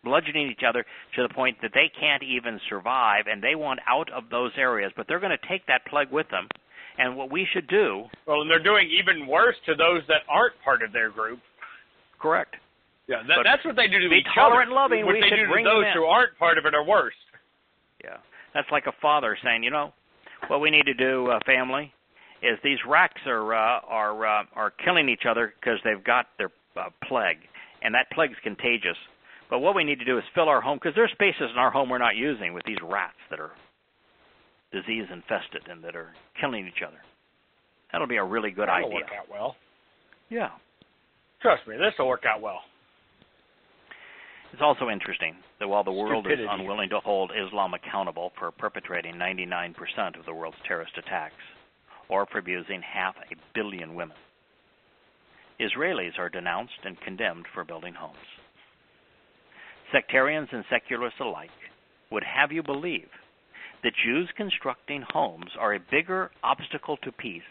bludgeoning each other to the point that they can't even survive, and they want out of those areas. But they're going to take that plague with them. And what we should do... Well, and they're doing even worse to those that aren't part of their group. Correct. Yeah, that's what they do to each other. Be tolerant and loving. What we they should do bring to those them in. who aren't part of it are worse. Yeah, that's like a father saying, you know, what we need to do, family, is these rats are killing each other because they've got their plague, and that plague's contagious. But what we need to do is fill our home, because there's spaces in our home we're not using with these rats that are disease-infested and that are killing each other. That'll be a really good idea. That'll work out well. Yeah. Trust me, this will work out well. It's also interesting that while the world is unwilling to hold Islam accountable for perpetrating 99% of the world's terrorist attacks or for abusing 500 million women, Israelis are denounced and condemned for building homes. Sectarians and secularists alike would have you believe that Jews constructing homes are a bigger obstacle to peace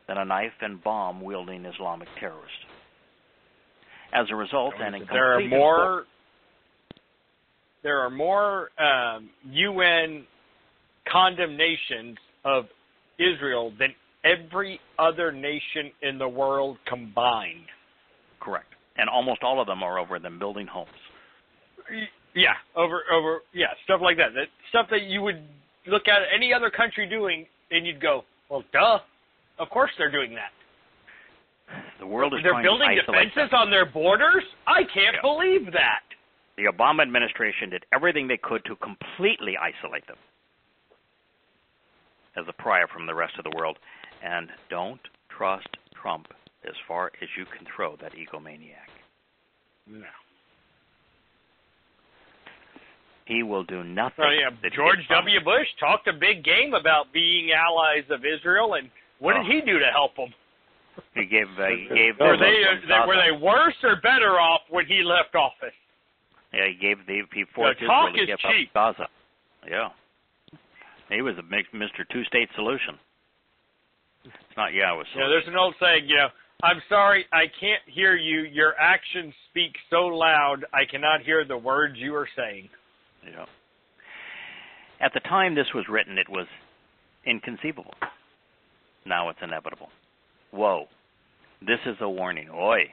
than a knife and bomb-wielding Islamic terrorist. As a result, and in complete... there are more UN condemnations of Israel than every other nation in the world combined. Correct. And almost all of them are over them building homes. Yeah, stuff like that. That stuff that you would look at any other country doing, and you'd go, well, duh. Of course they're doing that. The world is They're trying to building isolate defenses them. on their borders? I can't believe that. The Obama administration did everything they could to completely isolate them as a pariah from the rest of the world. And don't trust Trump as far as you can throw that egomaniac. No. He will do nothing. Oh, yeah. George W. Bush talked a big game about being allies of Israel, and what did he do to help them? He gave were they worse or better off when he left office? Yeah, he forced Israel to give cheap. up Gaza. Yeah. He was a Mr. Two-State solution. It's not Yahweh. Yeah, there's an old saying, I'm sorry, I can't hear you. Your actions speak so loud, I cannot hear the words you are saying. Yeah. At the time this was written, it was inconceivable. Now it's inevitable. Woe. This is a warning. Oi.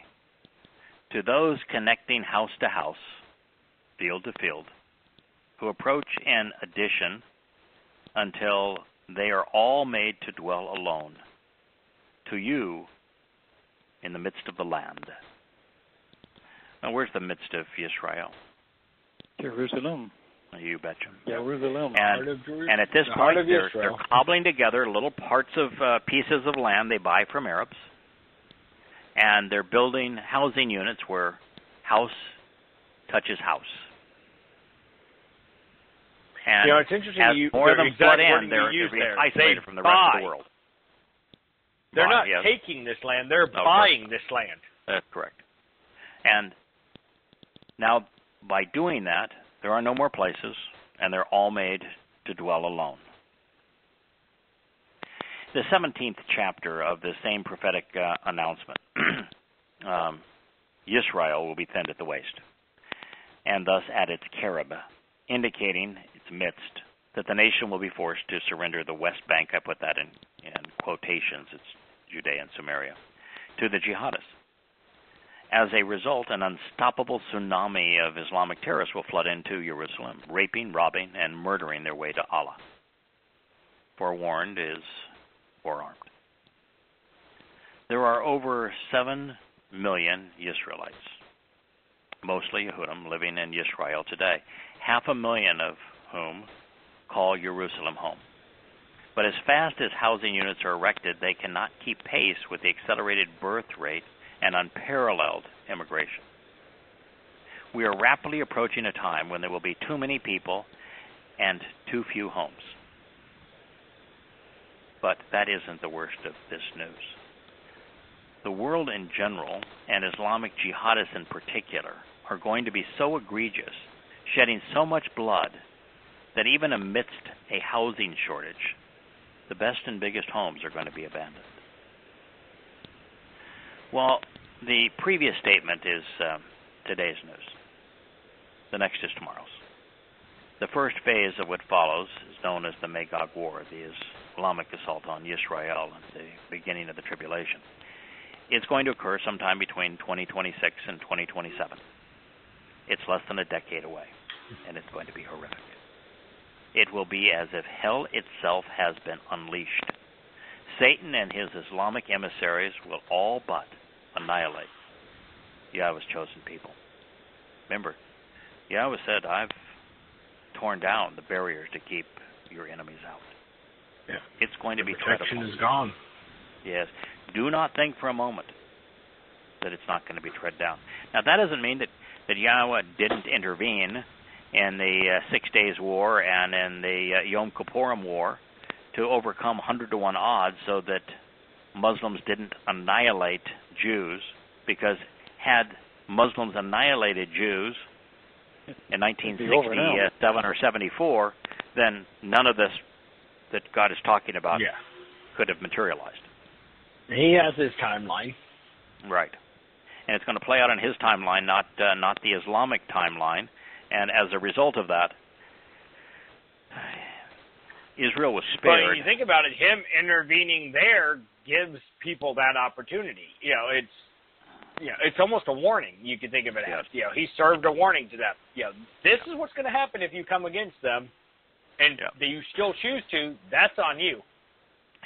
To those connecting house to house, field to field, who approach an addition until they are all made to dwell alone. To you, in the midst of the land. Now, where's the midst of Israel? Jerusalem. You betcha. Jerusalem. And at this point, they're cobbling together little parts of pieces of land they buy from Arabs, and they're building housing units where house touches house. And it's interesting. as more of them flood in, they're isolated from the rest of the world. They're not taking this land; they're buying this land. That's correct. And now, by doing that, there are no more places, and they're all made to dwell alone. The 17th chapter of the same prophetic announcement, Yisrael will be thinned at the waist, and thus at its Carib, indicating its midst that the nation will be forced to surrender the West Bank, I put that in quotations, it's Judea and Samaria, to the jihadists. As a result, an unstoppable tsunami of Islamic terrorists will flood into Jerusalem, raping, robbing, and murdering their way to Allah. Forewarned is forearmed. There are over 7 million Israelites, mostly Yehudim, living in Israel today, 500,000 of whom call Jerusalem home. But as fast as housing units are erected, they cannot keep pace with the accelerated birth rate and unparalleled immigration. We are rapidly approaching a time when there will be too many people and too few homes. But that isn't the worst of this news. The world in general, and Islamic jihadists in particular, are going to be so egregious, shedding so much blood, that even amidst a housing shortage, the best and biggest homes are going to be abandoned. Well, the previous statement is today's news. The next is tomorrow's. The first phase of what follows is known as the Magog War, the Islamic assault on Israel and the beginning of the tribulation. It's going to occur sometime between 2026 and 2027. It's less than a decade away, and it's going to be horrific. It will be as if hell itself has been unleashed. Satan and his Islamic emissaries will all but annihilate Yahweh's chosen people. Remember, Yahweh said, I've torn down the barriers to keep your enemies out. Yeah. It's going to be protection treadable. is gone. Yes. Do not think for a moment that it's not going to be tread down. Now, that doesn't mean that Yahweh didn't intervene in the 6 Days War and in the Yom Kippurim War to overcome 100-to-1 odds so that Muslims didn't annihilate Jews, because had Muslims annihilated Jews in 1967 or 74, then none of this that God is talking about could have materialized. He has his timeline. Right. And it's going to play out on his timeline, not the Islamic timeline. And as a result of that, Israel was spared. But when you think about it, him intervening there gives people that opportunity. It's almost a warning. You could think of it as. He served a warning to them. This is what's going to happen if you come against them, and you still choose to. That's on you.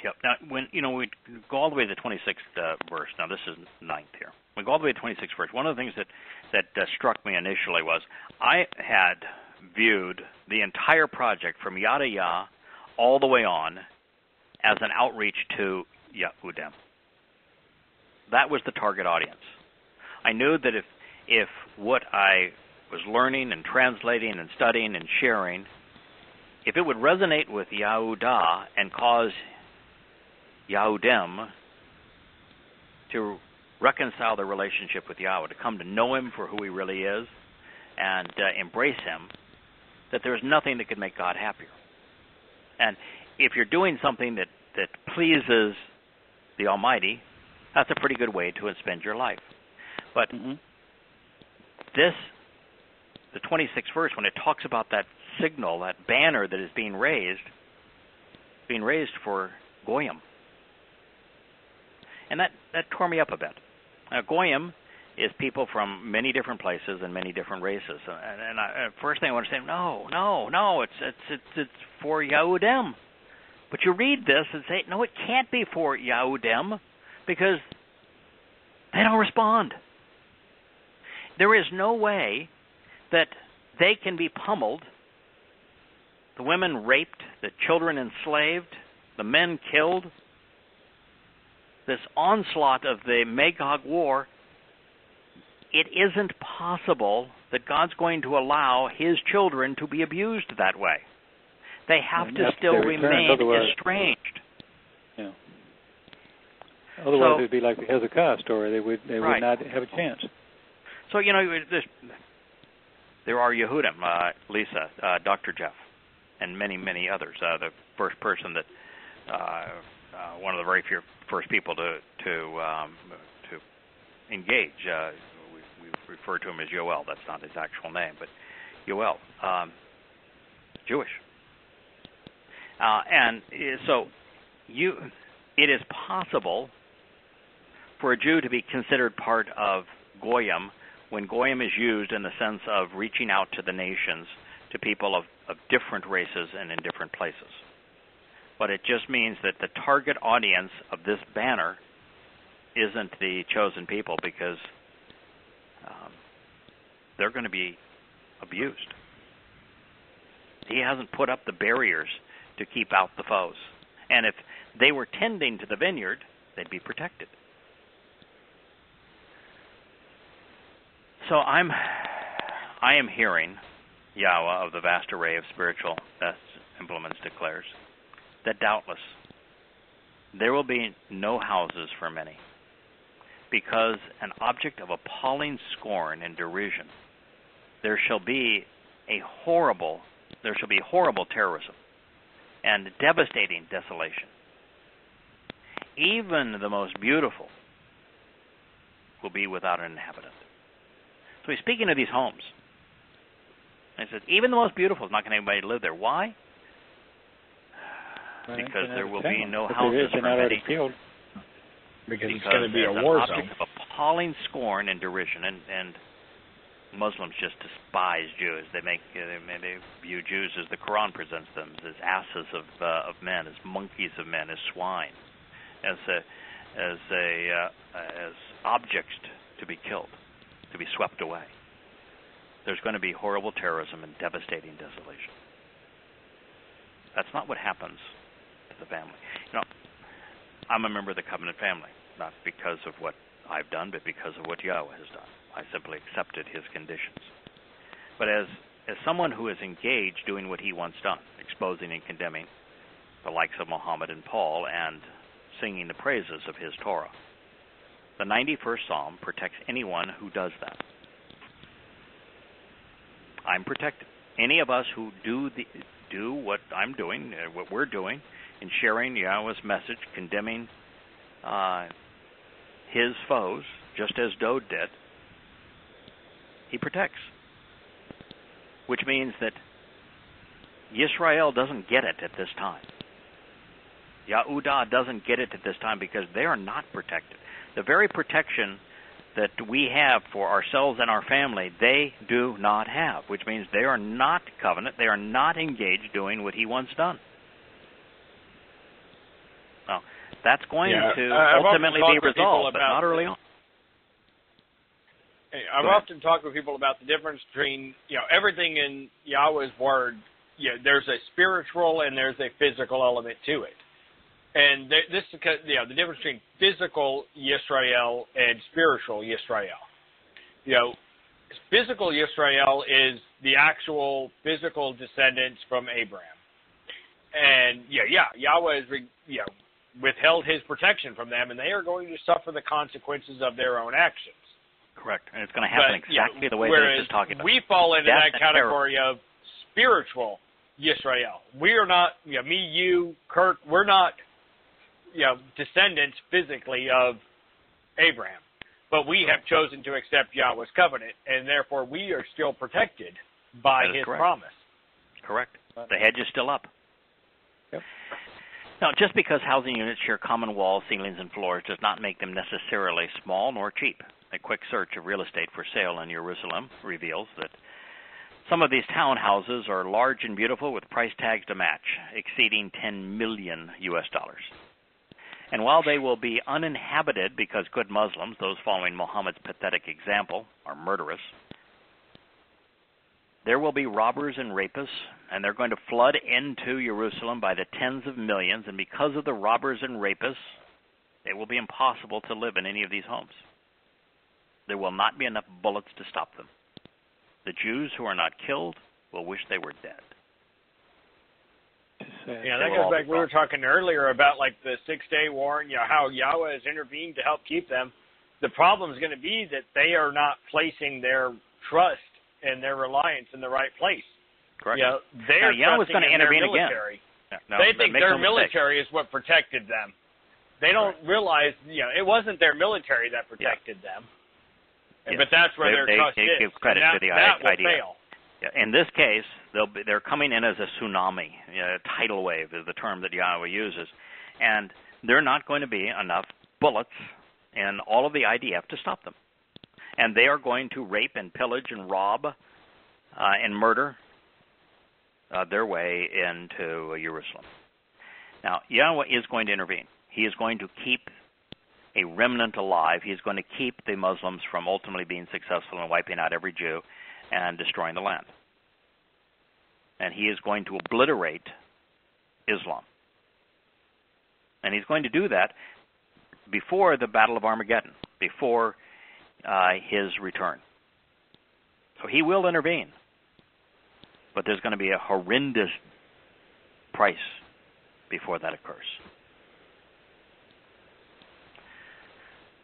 Yep. Now, when we go all the way to the 26th verse. Now, this is 9th here. We go all the way to 26th verse. One of the things that struck me initially was I had viewed the entire project from Yada Yah all the way on as an outreach to Yehudim. That was the target audience. I knew that if what I was learning and translating and studying and sharing, if it would resonate with Yehudah and cause Yehudim to reconcile their relationship with Yahweh, to come to know Him for who He really is and embrace Him, that there's nothing that could make God happier. And if you're doing something that pleases the Almighty, that's a pretty good way to spend your life. But the 26th verse, when it talks about that signal, that banner that is being raised for Goyim. And that tore me up a bit. Now, Goyim is people from many different places and many different races. And first thing I want to say, no, it's for Yehudim. But you read this and say, no, it can't be for Yehudim because they don't respond. There is no way that they can be pummeled, the women raped, the children enslaved, the men killed. This onslaught of the Magog war, it isn't possible that God's going to allow His children to be abused that way. They have to still remain estranged. Yeah. Otherwise, it would be like the Hezekiah story. They would not have a chance. So, there are Yehudim, Lisa, Dr. Jeff, and many, many others. The first person that, one of the very first people to engage, we refer to him as Yoel. That's not his actual name, but Yoel, Jewish. And so it is possible for a Jew to be considered part of Goyim when Goyim is used in the sense of reaching out to the nations, to people of different races and in different places. But it just means that the target audience of this banner isn't the chosen people because they're going to be abused. He hasn't put up the barriers to keep out the foes. And if they were tending to the vineyard, they'd be protected. So I am hearing, Yahweh of the vast array of spiritual implements declares, that doubtless there will be no houses for many, because an object of appalling scorn and derision, there shall be horrible terrorism and devastating desolation. Even the most beautiful will be without an inhabitant. So he's speaking of these homes. And he says, even the most beautiful is not going to have anybody to live there. Why? Because there will be no houses for many. Because it's going to be a war zone. Object of appalling scorn and derision, and Muslims just despise Jews. They view Jews as the Quran presents them, as asses of men, as monkeys of men, as swine, as objects to be killed, to be swept away. There's going to be horrible terrorism and devastating desolation. That's not what happens to the family. I'm a member of the covenant family, not because of what I've done, but because of what Yahweh has done. I simply accepted His conditions. But as someone who is engaged doing what He wants done, exposing and condemning the likes of Muhammad and Paul and singing the praises of His Torah, the 91st Psalm protects anyone who does that. I'm protected. Any of us who do what I'm doing, what we're doing, in sharing Yahweh's message, condemning His foes, just as Dode did, He protects. which means that Yisrael doesn't get it at this time. Yahudah doesn't get it at this time because they are not protected. The very protection that we have for ourselves and our family, they do not have, which means they are not covenant, they are not engaged doing what he wants done. Now, that's going to ultimately be resolved, but not early on. I've often talked with people about the difference between, everything in Yahweh's word. There's a spiritual and there's a physical element to it. And this is because, the difference between physical Yisrael and spiritual Yisrael. Physical Yisrael is the actual physical descendants from Abraham. And, Yahweh has, withheld his protection from them, and they are going to suffer the consequences of their own actions. Correct. And it's going to happen exactly the way that it's just talking about. We fall into that category of spiritual Yisrael. We are not, me, you, Kirk, we're not, descendants physically of Abraham. But we have chosen to accept Yahweh's covenant, and therefore we are still protected by his promise. Correct. The hedge is still up. Yep. Now, just because housing units share common walls, ceilings, and floors does not make them necessarily small nor cheap. A quick search of real estate for sale in Jerusalem reveals that some of these townhouses are large and beautiful with price tags to match, exceeding $10 million. And while they will be uninhabited because good Muslims, those following Muhammad's pathetic example, are murderous, there will be robbers and rapists, and they're going to flood into Jerusalem by the tens of millions, and because of the robbers and rapists, it will be impossible to live in any of these homes. There will not be enough bullets to stop them. The Jews who are not killed will wish they were dead. Yeah, that goes back, we were talking earlier about the 6-day war and how Yahweh has intervened to help keep them. The problem is going to be that they are not placing their trust and their reliance in the right place. Correct. They're Yahweh's going to intervene again. They think their military is what protected them. They don't realize, it wasn't their military that protected them. Yes. But that's where their trust is. They give credit to the that will idea. Fail. Yeah, in this case, they're coming in as a tsunami. Tidal wave is the term that Yahweh uses. And there are not going to be enough bullets in all of the IDF to stop them. And they are going to rape and pillage and rob and murder their way into Jerusalem. Now, Yahweh is going to intervene. He is going to keep a remnant alive. He is going to keep the Muslims from ultimately being successful in wiping out every Jew and destroying the land. And he is going to obliterate Islam. And he's going to do that before the Battle of Armageddon, before his return. So he will intervene. But there's going to be a horrendous price before that occurs.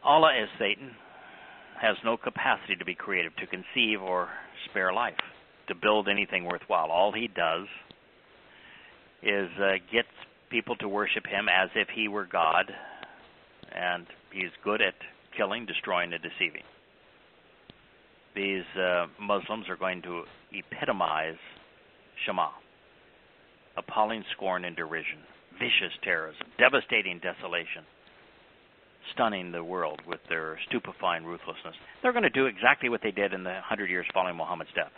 Allah, as Satan, has no capacity to be creative, to conceive or spare life, to build anything worthwhile. All he does is gets people to worship him as if he were God, and he's good at killing, destroying, and deceiving. These Muslims are going to epitomize Shema, appalling scorn and derision, vicious terrorism, devastating desolation, stunning the world with their stupefying ruthlessness. They're going to do exactly what they did in the 100 years following Muhammad's death.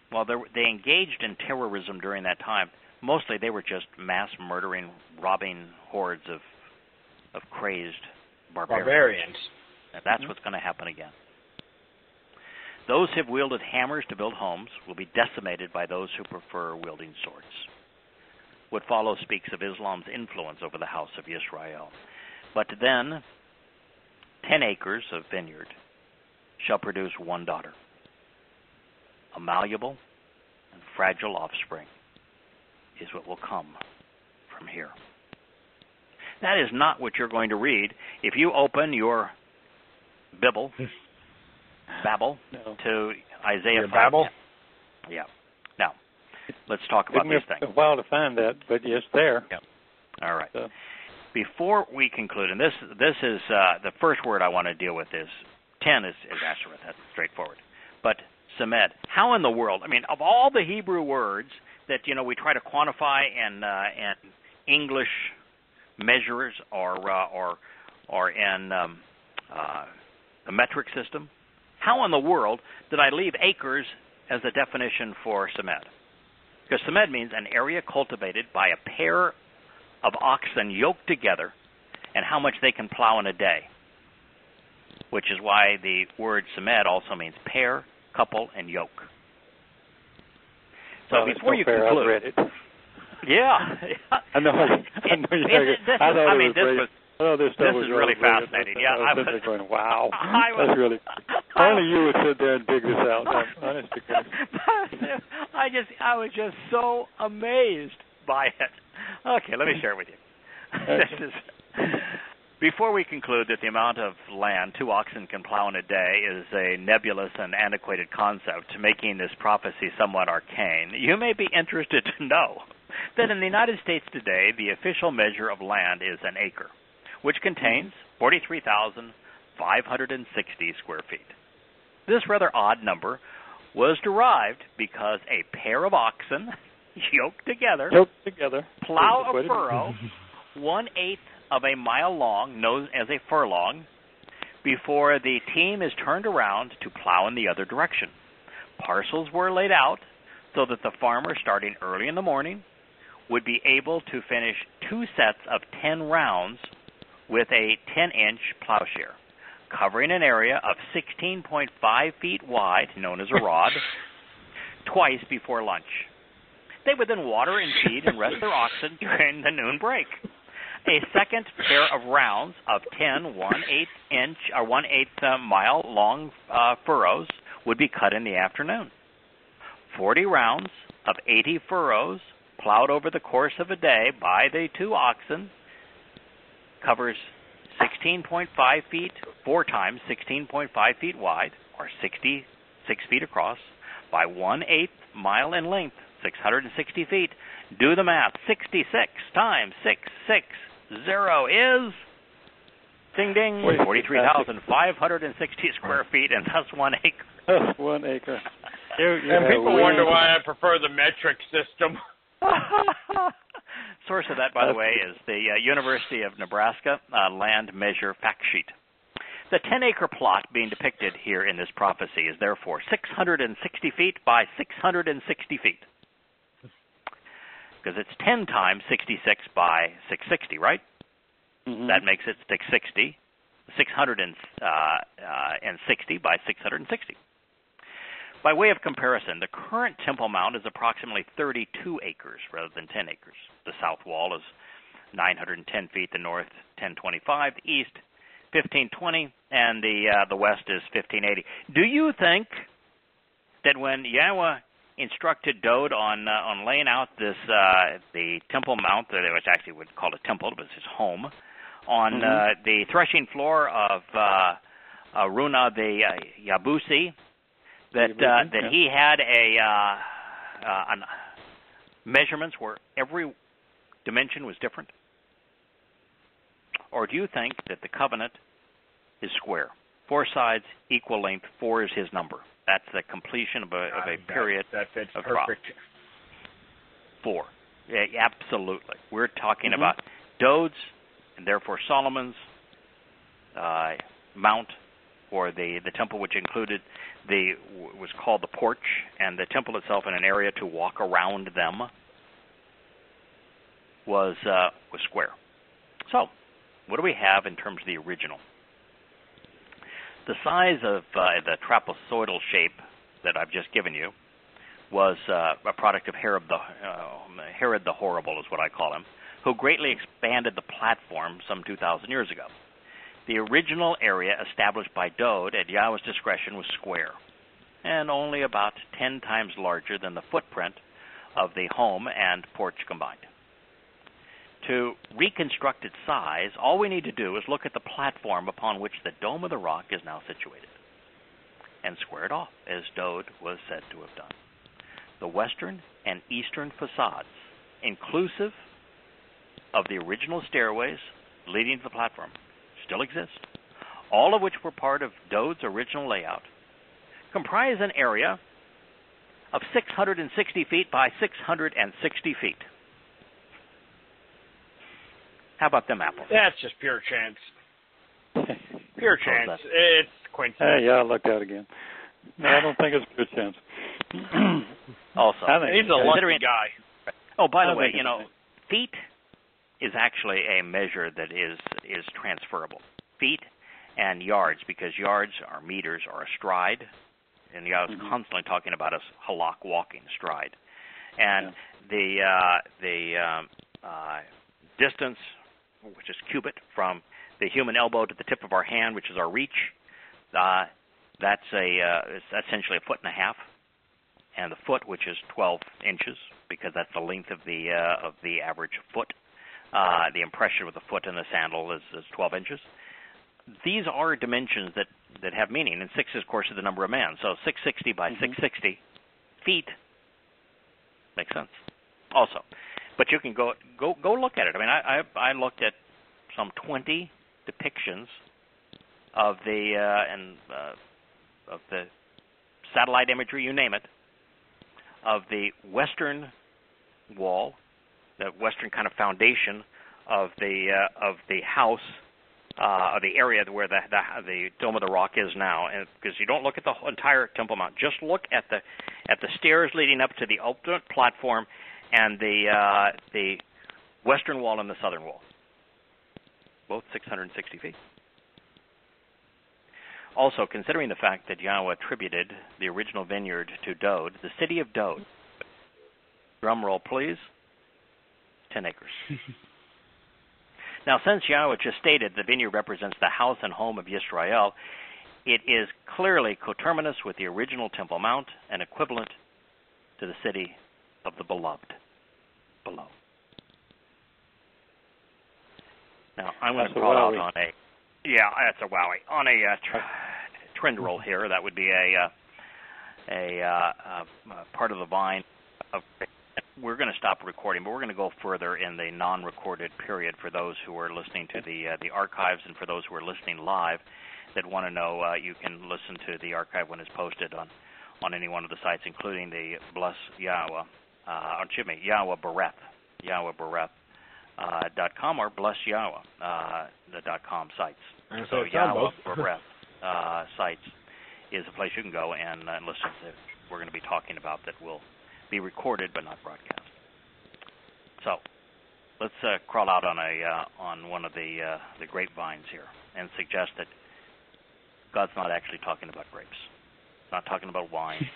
While they engaged in terrorism during that time, mostly they were just mass murdering, robbing hordes of crazed barbarians. And that's what's going to happen again. Those who have wielded hammers to build homes will be decimated by those who prefer wielding swords. What follows speaks of Islam's influence over the house of Israel. But then, 10 acres of vineyard shall produce one daughter, a malleable and fragile offspring is what will come from here. That is not what you're going to read if you open your Bible, Babel, to Isaiah 5. Babel? Yeah. Now, let's talk about these things. It took me a while to find that, but yes, there. Yeah. All right. So. Before we conclude, and this is the first word I want to deal with is 10 is Asherah. That's straightforward. But Semed. How in the world? I mean, of all the Hebrew words that we try to quantify in English measures or in the metric system, how in the world did I leave acres as a definition for Semed? Because Semed means an area cultivated by a pair of oxen yoked together, and how much they can plow in a day, which is why the word Semed also means pair, couple, and yoke. So before you conclude, I've read it. Yeah. I know. This is really fascinating. Yeah, I was going, wow. That's really. Only you would sit there and dig this out. Honest to goodness. I was just so amazed by it. Okay, let me share it with you. Before we conclude that the amount of land 2 oxen can plow in a day is a nebulous and antiquated concept, making this prophecy somewhat arcane, you may be interested to know that in the United States today, the official measure of land is an acre, which contains 43,560 square feet. This rather odd number was derived because a pair of oxen yoked together plow a furrow 1/8 of a mile long, known as a furlong, before the team is turned around to plow in the other direction. Parcels were laid out so that the farmer, starting early in the morning, would be able to finish 2 sets of 10 rounds with a 10-inch plowshare, covering an area of 16.5 feet wide, known as a rod, twice before lunch. They would then water and feed and rest their oxen during the noon break. A second pair of rounds of 10 1/8 mile long furrows would be cut in the afternoon. 40 rounds of 80 furrows plowed over the course of a day by the 2 oxen covers 16.5 feet, 4 times 16.5 feet wide, or 66 feet across, by 1/8 mile in length, 660 feet. Do the math. 66 times 660 is, ding ding, 43,560 square feet, and that's 1 acre. That's 1 acre. And people wonder why I prefer the metric system. Source of that, by the way, is the University of Nebraska Land Measure Fact Sheet. The 10-acre plot being depicted here in this prophecy is therefore 660 feet by 660 feet. Because it's 10 times 66 by 660, right? Mm-hmm. That makes it 660. 660 by 660. By way of comparison, the current Temple Mount is approximately 32 acres rather than 10 acres. The south wall is 910 feet, the north 1025, the east 1520, and the west is 1580. Do you think that when Yahweh instructed Dode on laying out this the Temple Mount, which actually would call it a temple, it was his home, on the threshing floor of Runa the Yabusi, that he had measurements where every dimension was different? Or do you think that the covenant is square? 4 sides, equal length, 4 is his number. That's the completion of a period that fits of perfect. 4. Yeah, absolutely. We're talking about Dode's, and therefore Solomon's mount, or the temple, which included was called the porch, and the temple itself in an area to walk around them was square. So, what do we have in terms of the original? The size of the trapezoidal shape that I've just given you was a product of Herod the Horrible, is what I call him, who greatly expanded the platform some 2,000 years ago. The original area established by Dode at Yahweh's discretion was square, and only about 10 times larger than the footprint of the home and porch combined. To reconstruct its size, all we need to do is look at the platform upon which the Dome of the Rock is now situated, and square it off, as Dode was said to have done. The western and eastern facades, inclusive of the original stairways leading to the platform, still exist, all of which were part of Dode's original layout, comprise an area of 660 feet by 660 feet. How about them apples? That's just pure chance. Pure chance. It's coincidence. Hey, yeah, I looked at it again. No, I don't think it's a good chance. Also, he's a lucky guy. Oh, by the way, feet is actually a measure that is transferable. Feet and yards, because yards are meters or a stride, and I was constantly talking about a halak, walking stride, and the distance, which is cubit, from the human elbow to the tip of our hand, which is our reach, that's it's essentially a foot and a half, and the foot, which is 12 inches, because that's the length of the average foot. The impression with the foot in the sandal is 12 inches. These are dimensions that have meaning, and 6 is, of course, the number of man. So 660 by 660 feet makes sense. Also, but you can go look at it. I mean, I looked at some 20 depictions of of the satellite imagery, you name it, of the western wall, the western kind of foundation of the house, or the area where the Dome of the Rock is now, and because you don't look at the entire Temple Mount, just look at the stairs leading up to the ultimate platform and the western wall and the southern wall, both 660 feet. Also, considering the fact that Yahweh attributed the original vineyard to Dode, the city of Dode, drum roll please, 10 acres. Now, since Yahweh just stated the vineyard represents the house and home of Yisrael, it is clearly coterminous with the original Temple Mount and equivalent to the city of the beloved below. Now, I'm going to call out on that's a wowie. On a trend roll here, that would be a part of the vine. We're going to stop recording, but we're going to go further in the non-recorded period for those who are listening to the archives, and for those who are listening live that want to know, you can listen to the archive when it's posted on any one of the sites, including the Bless Yahweh, Yahweh Bereth, .com or Bless Yahweh, the .com sites. So Yahweh Bereth sites is a place you can go and listen to. We're going to be talking about that will be recorded but not broadcast. So let's crawl out on one of the grapevines here and suggest that God's not actually talking about grapes. Not talking about wine.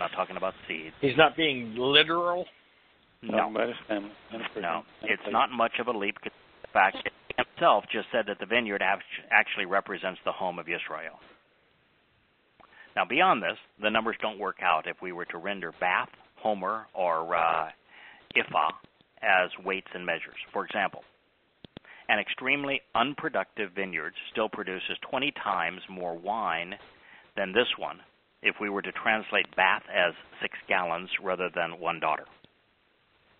Not talking about seeds. He's not being literal? No. No. It's not much of a leap. In fact, he himself just said that the vineyard actually represents the home of Israel. Now, beyond this, the numbers don't work out if we were to render bath, homer, or iphah as weights and measures. For example, an extremely unproductive vineyard still produces 20 times more wine than this one if we were to translate bath as 6 gallons rather than 1 daughter.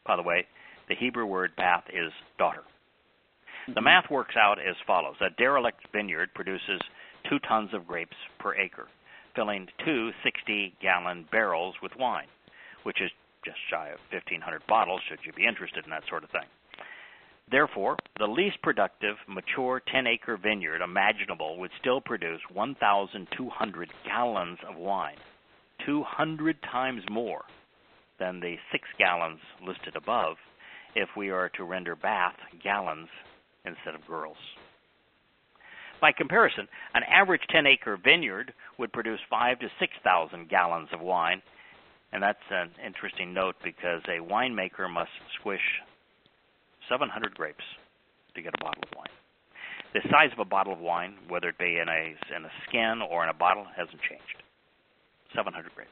By the way, the Hebrew word bath is daughter. The math works out as follows. A derelict vineyard produces 2 tons of grapes per acre, filling 2 60-gallon barrels with wine, which is just shy of 1,500 bottles, should you be interested in that sort of thing. Therefore, the least productive, mature 10-acre vineyard imaginable would still produce 1,200 gallons of wine, 200 times more than the 6 gallons listed above if we are to render bath gallons instead of girls. By comparison, an average 10-acre vineyard would produce 5,000 to 6,000 gallons of wine, and that's an interesting note because a winemaker must squish 700 grapes to get a bottle of wine. The size of a bottle of wine, whether it be in a skin or in a bottle, hasn't changed. 700 grapes.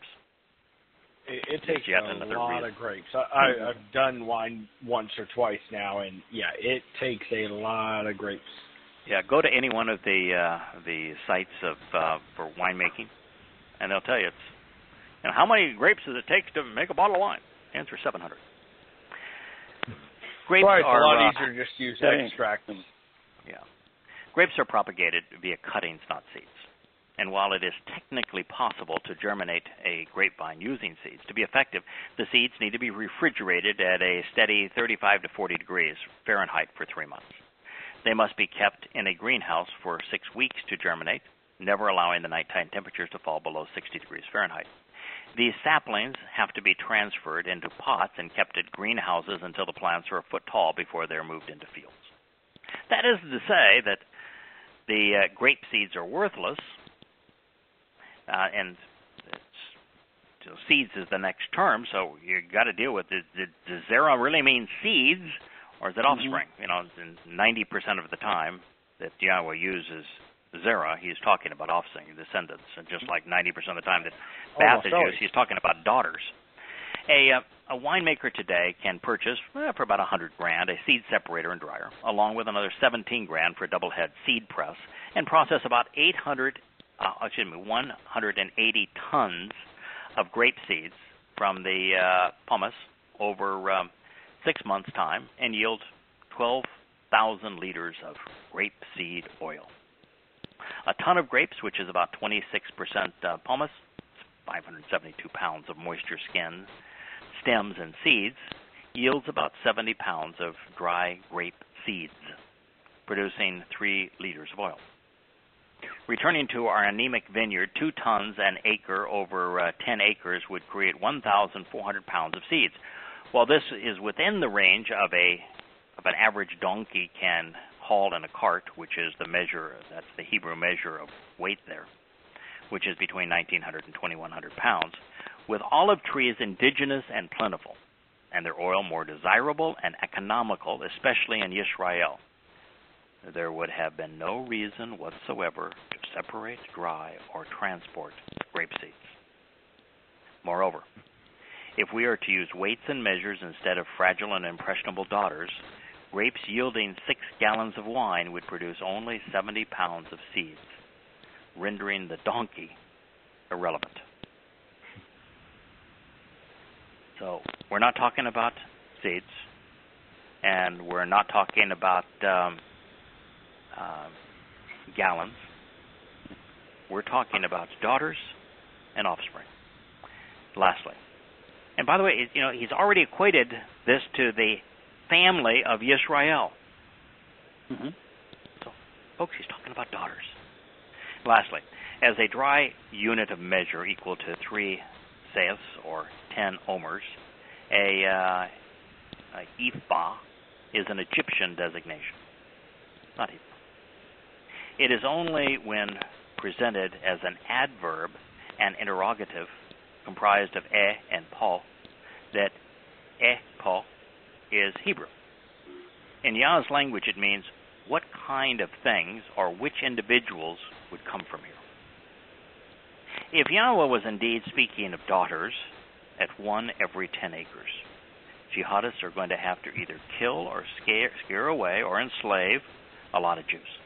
It takes a lot of grapes. I've done wine once or twice now, and it takes a lot of grapes. Yeah, go to any one of the sites for winemaking, and they'll tell you how many grapes does it take to make a bottle of wine? Answer 700. Grapes are a lot easier to just use extract them. Yeah, grapes are propagated via cuttings, not seeds. And while it is technically possible to germinate a grapevine using seeds, to be effective, the seeds need to be refrigerated at a steady 35 to 40 degrees Fahrenheit for 3 months. They must be kept in a greenhouse for 6 weeks to germinate, never allowing the nighttime temperatures to fall below 60 degrees Fahrenheit. These saplings have to be transferred into pots and kept at greenhouses until the plants are a foot tall before they're moved into fields. That is to say that the grape seeds are worthless, and seeds is the next term, so you got to deal with it. Does zera really mean seeds, or is it offspring? You know, 90% of the time that Yahweh uses zera, he's talking about offspring, descendants, and just like 90% of the time that Bath is used, he's talking about daughters. A winemaker today can purchase for about $100,000 a seed separator and dryer, along with another $17,000 for a double head seed press, and process about 180 tons of grape seeds from the pomace over 6 months' time, and yield 12,000 liters of grape seed oil. A ton of grapes, which is about 26% pomace, 572 pounds of moisture skins, stems, and seeds, yields about 70 pounds of dry grape seeds, producing 3 liters of oil. Returning to our anemic vineyard, 2 tons an acre over 10 acres would create 1,400 pounds of seeds. While this is within the range of an average donkey can haul in a cart, which is the measure, that's the Hebrew measure of weight there, which is between 1,900 and 2,100 pounds, with olive trees indigenous and plentiful, and their oil more desirable and economical, especially in Israel, there would have been no reason whatsoever to separate, dry, or transport grape seeds. Moreover, if we are to use weights and measures instead of fragile and impressionable daughters, grapes yielding 6 gallons of wine would produce only 70 pounds of seeds, rendering the donkey irrelevant. So we're not talking about seeds, and we're not talking about gallons. We're talking about daughters and offspring. Lastly, and by the way, you know, he's already equated this to the family of Yisrael. So, folks, he's talking about daughters. Lastly, as a dry unit of measure equal to 3 seahs or 10 omers, a ephah is an Egyptian designation, not Hebrew. It is only when presented as an adverb and interrogative comprised of and paul that paul is Hebrew. In Yah's language, it means what kind of things or which individuals would come from here. If Yahweh was indeed speaking of daughters at 1 every 10 acres, jihadists are going to have to either kill or scare away or enslave a lot of Jews.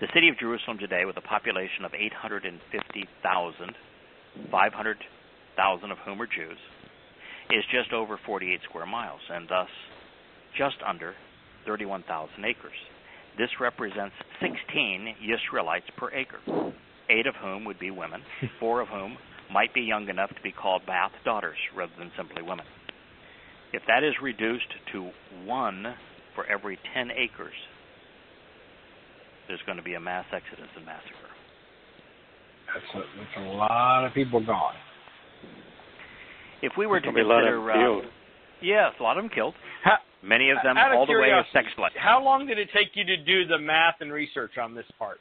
The city of Jerusalem today, with a population of 850,000, 500,000 of whom are Jews, is just over 48 square miles, and thus just under 31,000 acres. This represents 16 Yisraelites per acre, 8 of whom would be women, 4 of whom might be young enough to be called Bath daughters rather than simply women. If that is reduced to 1 for every 10 acres, there's going to be a mass exodus and massacre. That's a lot of people gone. If we were to consider, yes, a lot of them killed. Many of them all the way as sex slaves. How long did it take you to do the math and research on this part?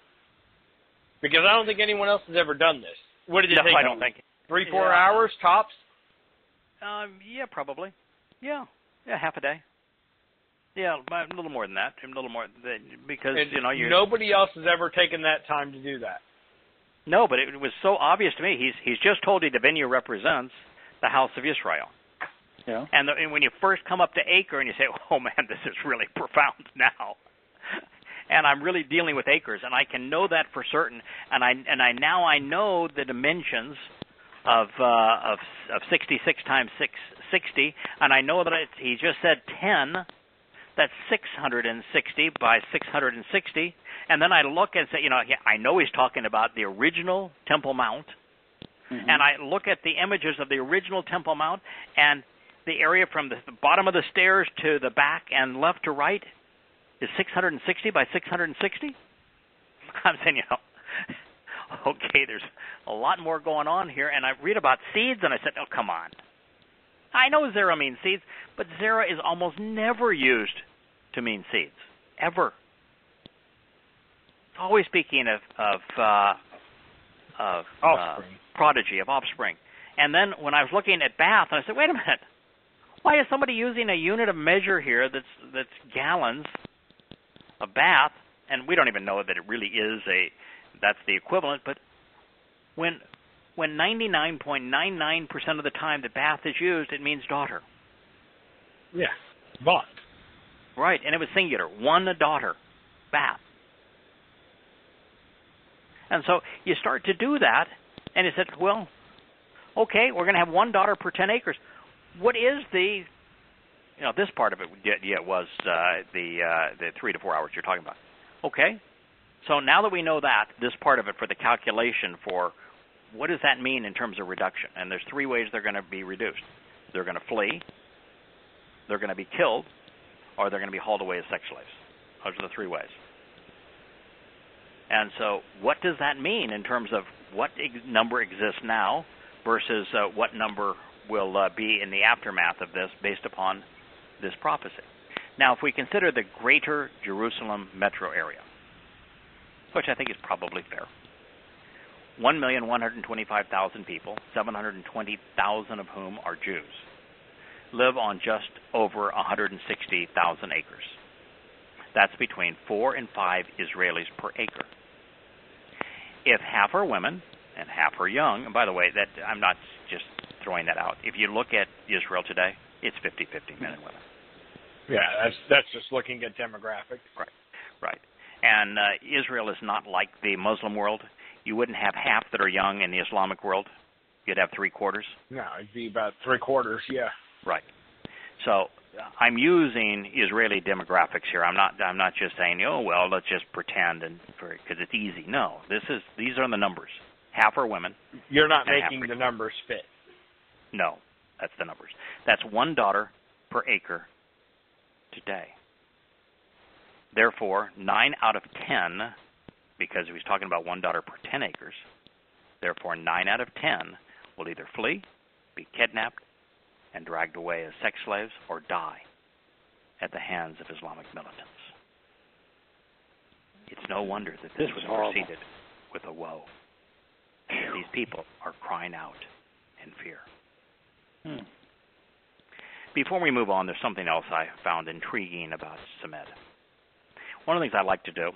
Because I don't think anyone else has ever done this. What did it take? I don't think 3-4 hours tops. Yeah, probably. Yeah, half a day. Yeah, a little more than that. A little more because nobody else has ever taken that time to do that. No, but it was so obvious to me. He's just told you the vineyard represents the house of Israel. Yeah. And when you first come up to acre and you say, "Oh man, this is really profound now," and I'm really dealing with acres, and I can know that for certain, and I know the dimensions of 66 times 660, and I know that he just said 10. That's 660 by 660. And then I look and say, I know he's talking about the original Temple Mount. Mm-hmm. And I look at the images of the original Temple Mount, and the area from the bottom of the stairs to the back and left to right is 660 by 660. I'm saying, okay, there's a lot more going on here. And I read about seeds, and I said, oh, come on. I know zera means seeds, but zera is almost never used to mean seeds, ever. It's always speaking of offspring. Prodigy, of offspring. And then when I was looking at bath, and I said, wait a minute, why is somebody using a unit of measure here that's gallons of bath? And we don't even know that it really is that's the equivalent, but when 99.99% of the time the bath is used, it means daughter. Yeah, bought. Right, and it was singular, one daughter, bath. And so you start to do that, and you said, well, okay, we're going to have one daughter per 10 acres. What is the, this part of it, was the 3 to 4 hours you're talking about. Okay, so now that we know that, this part of it for the calculation for what does that mean in terms of reduction? And there's 3 ways they're going to be reduced. They're going to flee, they're going to be killed, or they're going to be hauled away as sex slaves. Those are the 3 ways. And so what does that mean in terms of what number exists now versus what number will be in the aftermath of this based upon this prophecy? Now, if we consider the greater Jerusalem metro area, which I think is probably fair, 1,125,000 people, 720,000 of whom are Jews, live on just over 160,000 acres. That's between 4 and 5 Israelis per acre. If half are women and half are young, and by the way, that I'm not just throwing that out. If you look at Israel today, it's 50-50 men and women. Yeah, that's just looking at demographics. Right. And Israel is not like the Muslim world. You wouldn't have half that are young in the Islamic world. You'd have 3/4. No, it'd be about 3/4, yeah. Right. So I'm using Israeli demographics here. I'm not just saying, let's just pretend because it's easy. No, these are the numbers. Half are women. You're not making the numbers fit. No, that's the numbers. That's one daughter per acre today. Therefore, 9 out of 10, because he was talking about one daughter per 10 acres, therefore 9 out of 10 will either flee, be kidnapped, and dragged away as sex slaves or die at the hands of Islamic militants. It's no wonder that this was preceded with a woe. These people are crying out in fear. Before we move on, there's something else I found intriguing about Semed. One of the things I like to do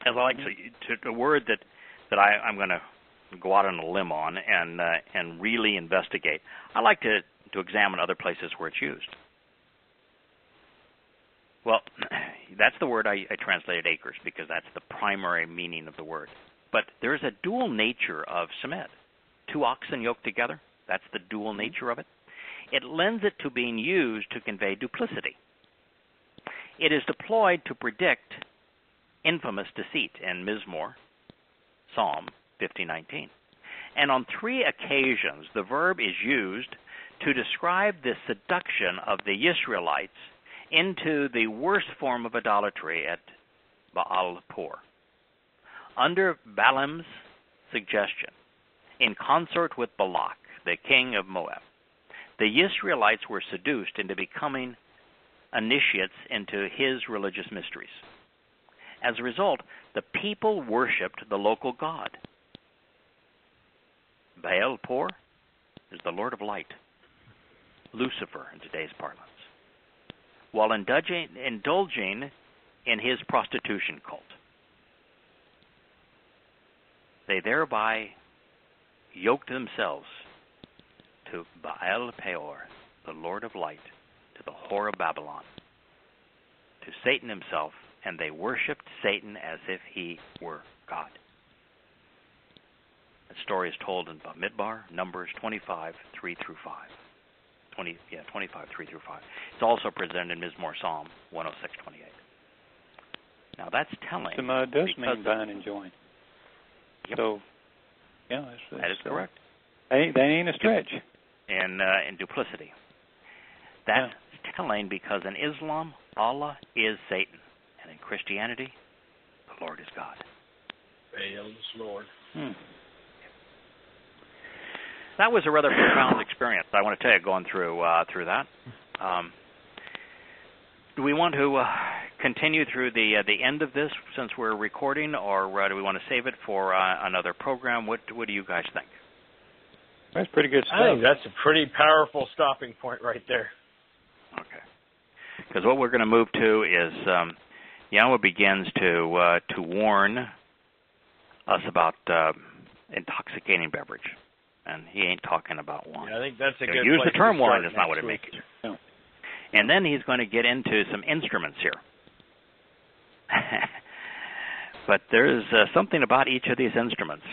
is I like to a word that I'm going to go out on a limb on and really investigate. I like to examine other places where it's used. Well, that's the word I translated acres because that's the primary meaning of the word. But there's a dual nature of Semed. 2 oxen yoked together, that's the dual nature of it. It lends it to being used to convey duplicity. It is deployed to predict infamous deceit in Mizmor, Psalm 50:19. And on 3 occasions, the verb is used to describe the seduction of the Israelites into the worst form of idolatry at Baal-Peor. Under Balaam's suggestion, in consort with Balak, the king of Moab, the Israelites were seduced into becoming initiates into his religious mysteries. As a result, the people worshipped the local god. Baal-Peor is the Lord of Light, Lucifer in today's parlance, while indulging in his prostitution cult. They thereby yoked themselves to Baal-Peor, the Lord of Light, to the whore of Babylon, to Satan himself, and they worshipped Satan as if he were God. The story is told in Bamidbar, Numbers 25, 3-5. 25, 3 through 5. It's also presented in Mizmor Psalm 106:28. Now that's telling. Shema does mean bind and join. Yep. So, yeah, that is correct. That ain't a stretch. In duplicity. That's telling because in Islam, Allah is Satan, and in Christianity, the Lord is God. Hail the Lord. That was a rather profound experience, I want to tell you, going through that. Do we want to continue through the end of this since we're recording, or do we want to save it for another program? What do you guys think? That's pretty good stuff. I think that's a pretty powerful stopping point right there. Okay. Because what we're going to move to is Yahweh begins to warn us about intoxicating beverage. And he ain't talking about wine. Yeah, I think that's a good use place the term to wine, start is not what it week. makes. No. And then he's going to get into some instruments here. But there's something about each of these instruments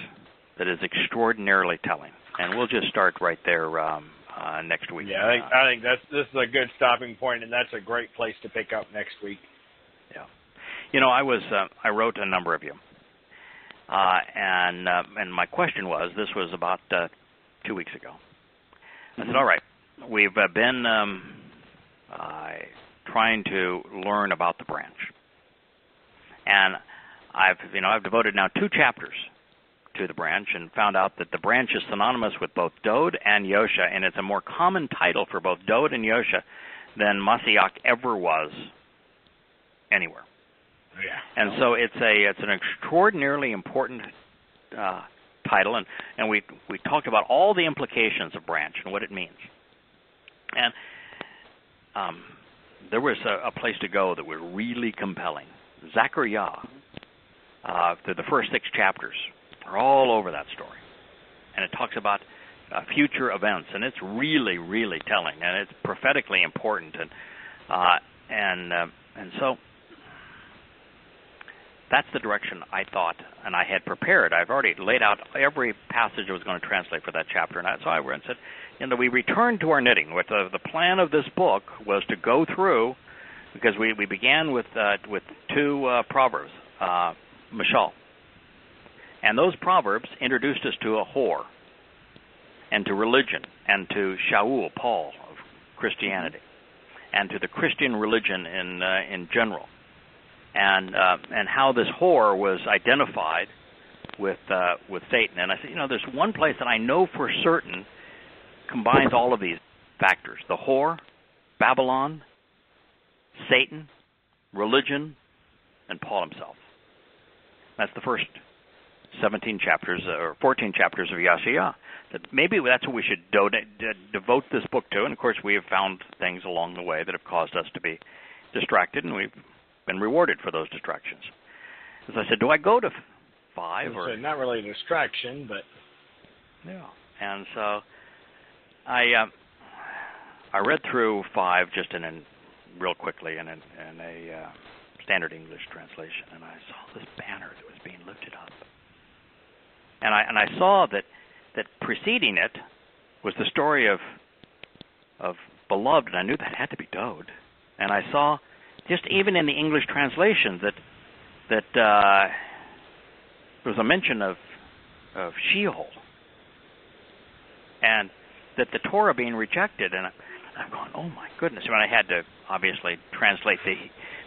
that is extraordinarily telling. And we'll just start right there next week. Yeah, I think this is a good stopping point, and that's a great place to pick up next week. Yeah. You know, I wrote a number of you. And my question was, this was about 2 weeks ago. I said, all right, we've been trying to learn about the branch. And I've devoted now 2 chapters to the branch and found out that the branch is synonymous with both Dod and Yosha, and it's a more common title for both Dod and Yosha than Mashiach ever was anywhere. Yeah. And so it's an extraordinarily important title, and we talked about all the implications of branch and what it means. And there was a place to go that was really compelling. Zechariah, the first 6 chapters, are all over that story. And it talks about future events, and it's really, really telling, and it's prophetically important. And so that's the direction I thought, and I had prepared. I've already laid out every passage I was going to translate for that chapter. And so I went and said, we returned to our knitting. With the plan of this book was to go through, because we began with 2 proverbs, Mashal. And those proverbs introduced us to a whore, and to religion, and to Shaul, Paul, of Christianity, and to the Christian religion in general. And how this whore was identified with Satan. And I said, there's one place that I know for certain combines all of these factors: the whore, Babylon, Satan, religion, and Paul himself. That's the first 17 chapters or 14 chapters of Yahshua. That maybe that's what we should devote this book to. And of course, we have found things along the way that have caused us to be distracted, and we've been rewarded for those distractions. As I said, do I go to 5 or not really a distraction, but yeah? And so I read through 5 just real quickly in a standard English translation, and I saw this banner that was being lifted up, and I saw that preceding it was the story of Beloved, and I knew that had to be Dod, and I saw, just even in the English translation, that there was a mention of Sheol, and that the Torah being rejected, and I'm going, oh my goodness! When I had to obviously translate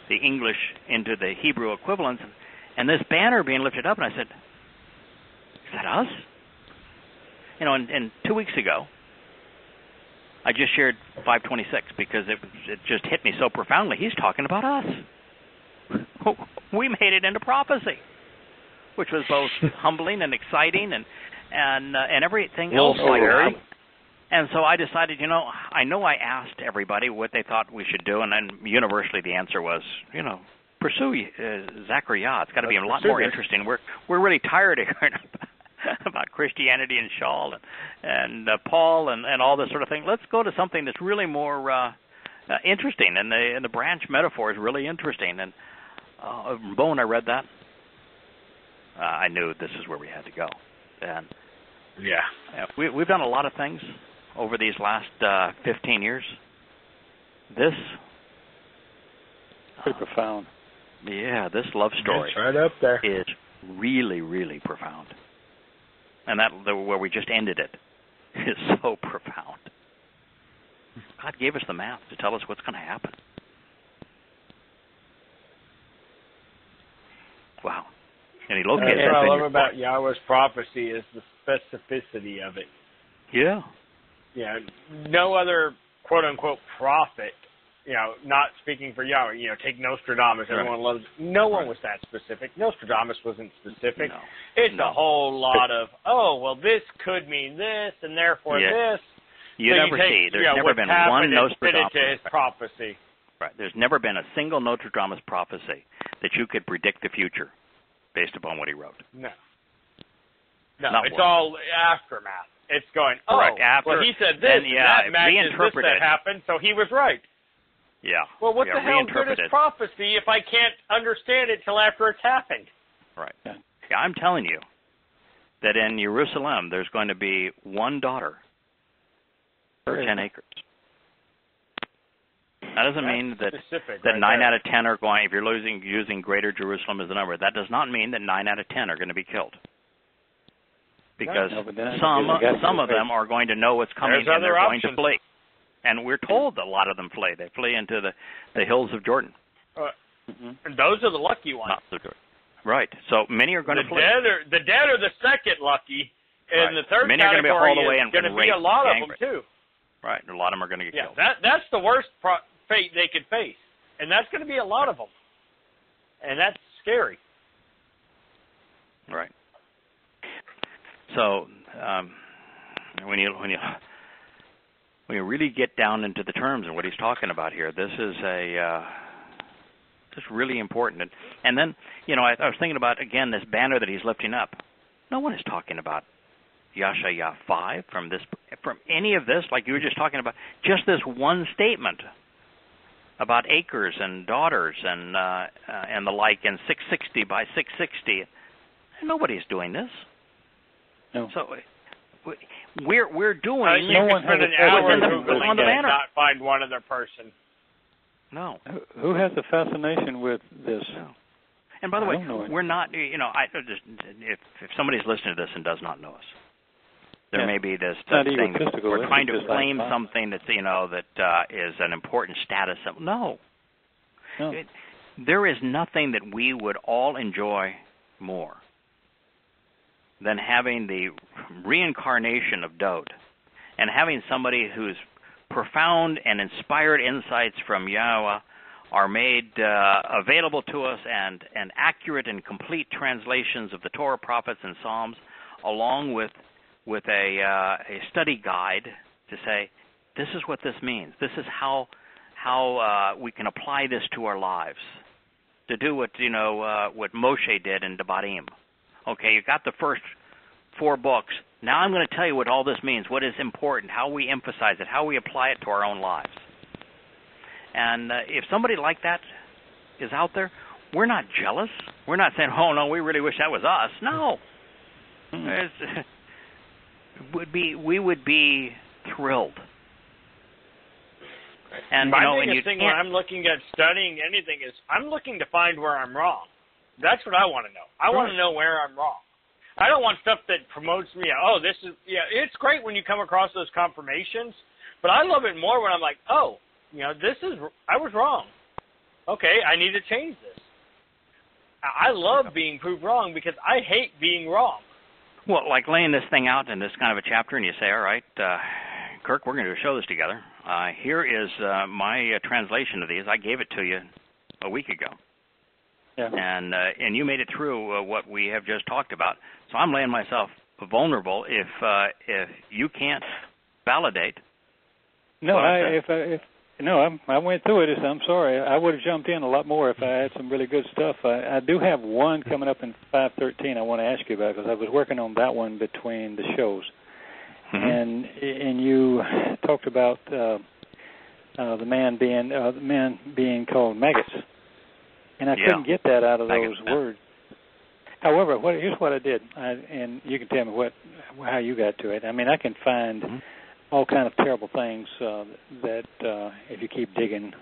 the English into the Hebrew equivalents, and this banner being lifted up, and I said, is that us? And 2 weeks ago, I just shared 526 because it just hit me so profoundly. He's talking about us. We made it into prophecy, which was both humbling and exciting and everything else like that. And so I decided, I know I asked everybody what they thought we should do, and then universally the answer was, pursue Zechariah. It's got to be a lot more interesting. We're really tired of hearing about Christianity and Shaul and Paul and all this sort of thing. Let's go to something that's really more interesting, and the branch metaphor is really interesting. And when I read that, I knew this is where we had to go. And yeah, we've done a lot of things over these last 15 years, this pretty profound. Yeah, this love story it's right up there. is really, really profound. And where we just ended it is so profound. God gave us the math to tell us what's going to happen. Wow. And he located That's what I love vineyard. about Yahweh's prophecy is the specificity of it. Yeah. Yeah, no other quote-unquote prophet, not speaking for Yahweh, take Nostradamus, everyone loves, no one was that specific. Nostradamus wasn't specific. No. It's a whole lot of, this could mean this, and therefore this. You so never see. There's never been one Nostradamus. To his prophecy. Right. There's never been a single Nostradamus prophecy that you could predict the future based upon what he wrote. No, Not it's one. all aftermath. It's going, after, well, he said this, and that matches this that happened, so he was right. Yeah. Well, what the hell good is prophecy if I can't understand it till after it's happened? Right. Yeah, I'm telling you that in Jerusalem there's going to be one daughter per 10 acres. That doesn't mean that 9 out of 10 are going, if you're using Greater Jerusalem as the number, that does not mean that 9 out of 10 are going to be killed. Because some of them are going to know what's coming and they're going to flee. And we're told that a lot of them flee. They flee into the hills of Jordan. And those are the lucky ones. Right. So many are going to flee. The dead are the second lucky, and the third many are going to be hauled away is going to be a lot of them too. Right. A lot of them are going to get killed. That's the worst fate they could face, and that's going to be a lot of them, and that's scary. Right. So when you really get down into the terms and what he's talking about here, this is just really important. And then I was thinking about again this banner that he's lifting up. No one is talking about Yahshua 5 from any of this, like you were just talking about. Just this one statement about acres and daughters and the like, and 660 by 660. Nobody's doing this. No. So we're doing. No one has an hour on the banner. Not find one other person. No. Who has a fascination with this? No. And by the way, we're not. If somebody's listening to this and does not know us, there may be this thing that we're trying to claim something that's that is an important status. No. There is nothing that we would all enjoy more than having the reincarnation of Dode and having somebody whose profound and inspired insights from Yahweh are made available to us, and accurate and complete translations of the Torah, prophets, and Psalms, along with a study guide to say, this is what this means. This is how we can apply this to our lives. To do what Moshe did in Devarim. Okay, you got the first 4 books. Now I'm going to tell you what all this means, what is important, how we emphasize it, how we apply it to our own lives. And if somebody like that is out there, we're not jealous. We're not saying, oh, no, we really wish that was us. No. We would be thrilled. And my biggest thing when I'm looking at studying anything is I'm looking to find where I'm wrong. That's what I want to know. I want to know where I'm wrong. I don't want stuff that promotes me. It's great when you come across those confirmations, but I love it more when I'm like, I was wrong. Okay, I need to change this. I love being proved wrong because I hate being wrong. Well, like laying this thing out in this kind of a chapter, and you say, all right, Kirk, we're going to show this together. Here is my translation of these. I gave it to you a week ago. Yeah. And you made it through what we have just talked about. So I'm laying myself vulnerable if you can't validate. No, I went through it. I'm sorry. I would have jumped in a lot more if I had some really good stuff. I do have one coming up in 5:13 I want to ask you about, because I was working on that one between the shows. Mm-hmm. And you talked about the man being called maggots. And I couldn't get that out of those words. However, here's what I did, and you can tell me how you got to it. I mean, I can find all kind of terrible things that if you keep digging.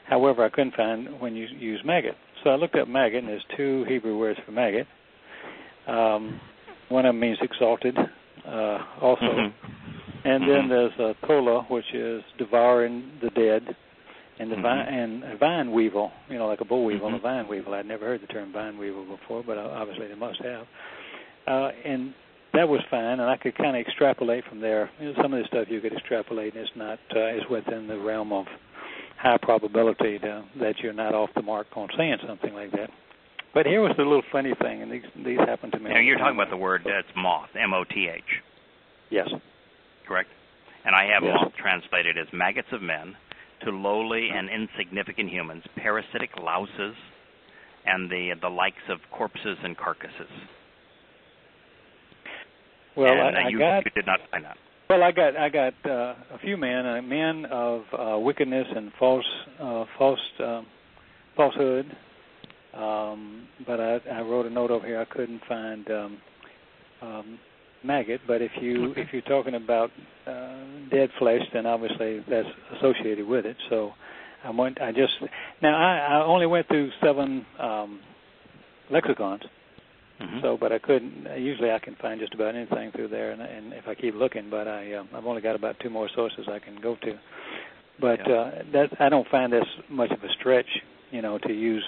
However, I couldn't find when you use maggot. So I looked up maggot, and there's two Hebrew words for maggot. One of them means exalted, also. Mm-hmm. And then there's tola, which is devouring the dead, and and a vine weevil, like a boll weevil and a vine weevil. I'd never heard the term vine weevil before, but obviously they must have. And that was fine, and I could kind of extrapolate from there. Some of the stuff you could extrapolate, and it's not is within the realm of high probability that you're not off the mark on saying something like that. But here was the little funny thing, and these happened to me. Now, you're talking about the word that's moth, M-O-T-H. Yes. Correct? And I have moth translated as maggots of men, to lowly and insignificant humans, parasitic louses, and the likes of corpses and carcasses. Well, and you did not find that. Well, I got a few men of wickedness and falsehood. But I wrote a note over here. I couldn't find maggot. But if you're talking about dead flesh, then obviously that's associated with it. So I only went through 7 lexicons. Mm-hmm. So, but I couldn't. Usually, I can find just about anything through there, and if I keep looking. But I've only got about 2 more sources I can go to. But I don't find this much of a stretch, to use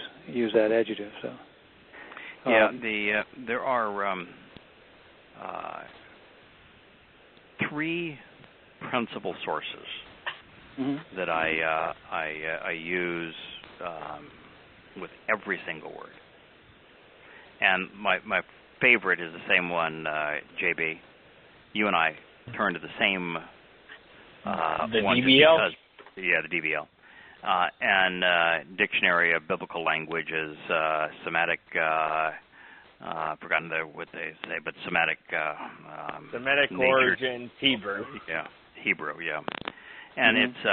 that adjective. So. There are 3 principal sources that I use with every single word. And my favorite is the same one, JB. You and I turned to the same the one. DBL? The DBL. And Dictionary of Biblical Languages, Semitic, forgotten what they say, but Semitic. Semitic origins, Hebrew. Yeah, Hebrew, yeah. And it's,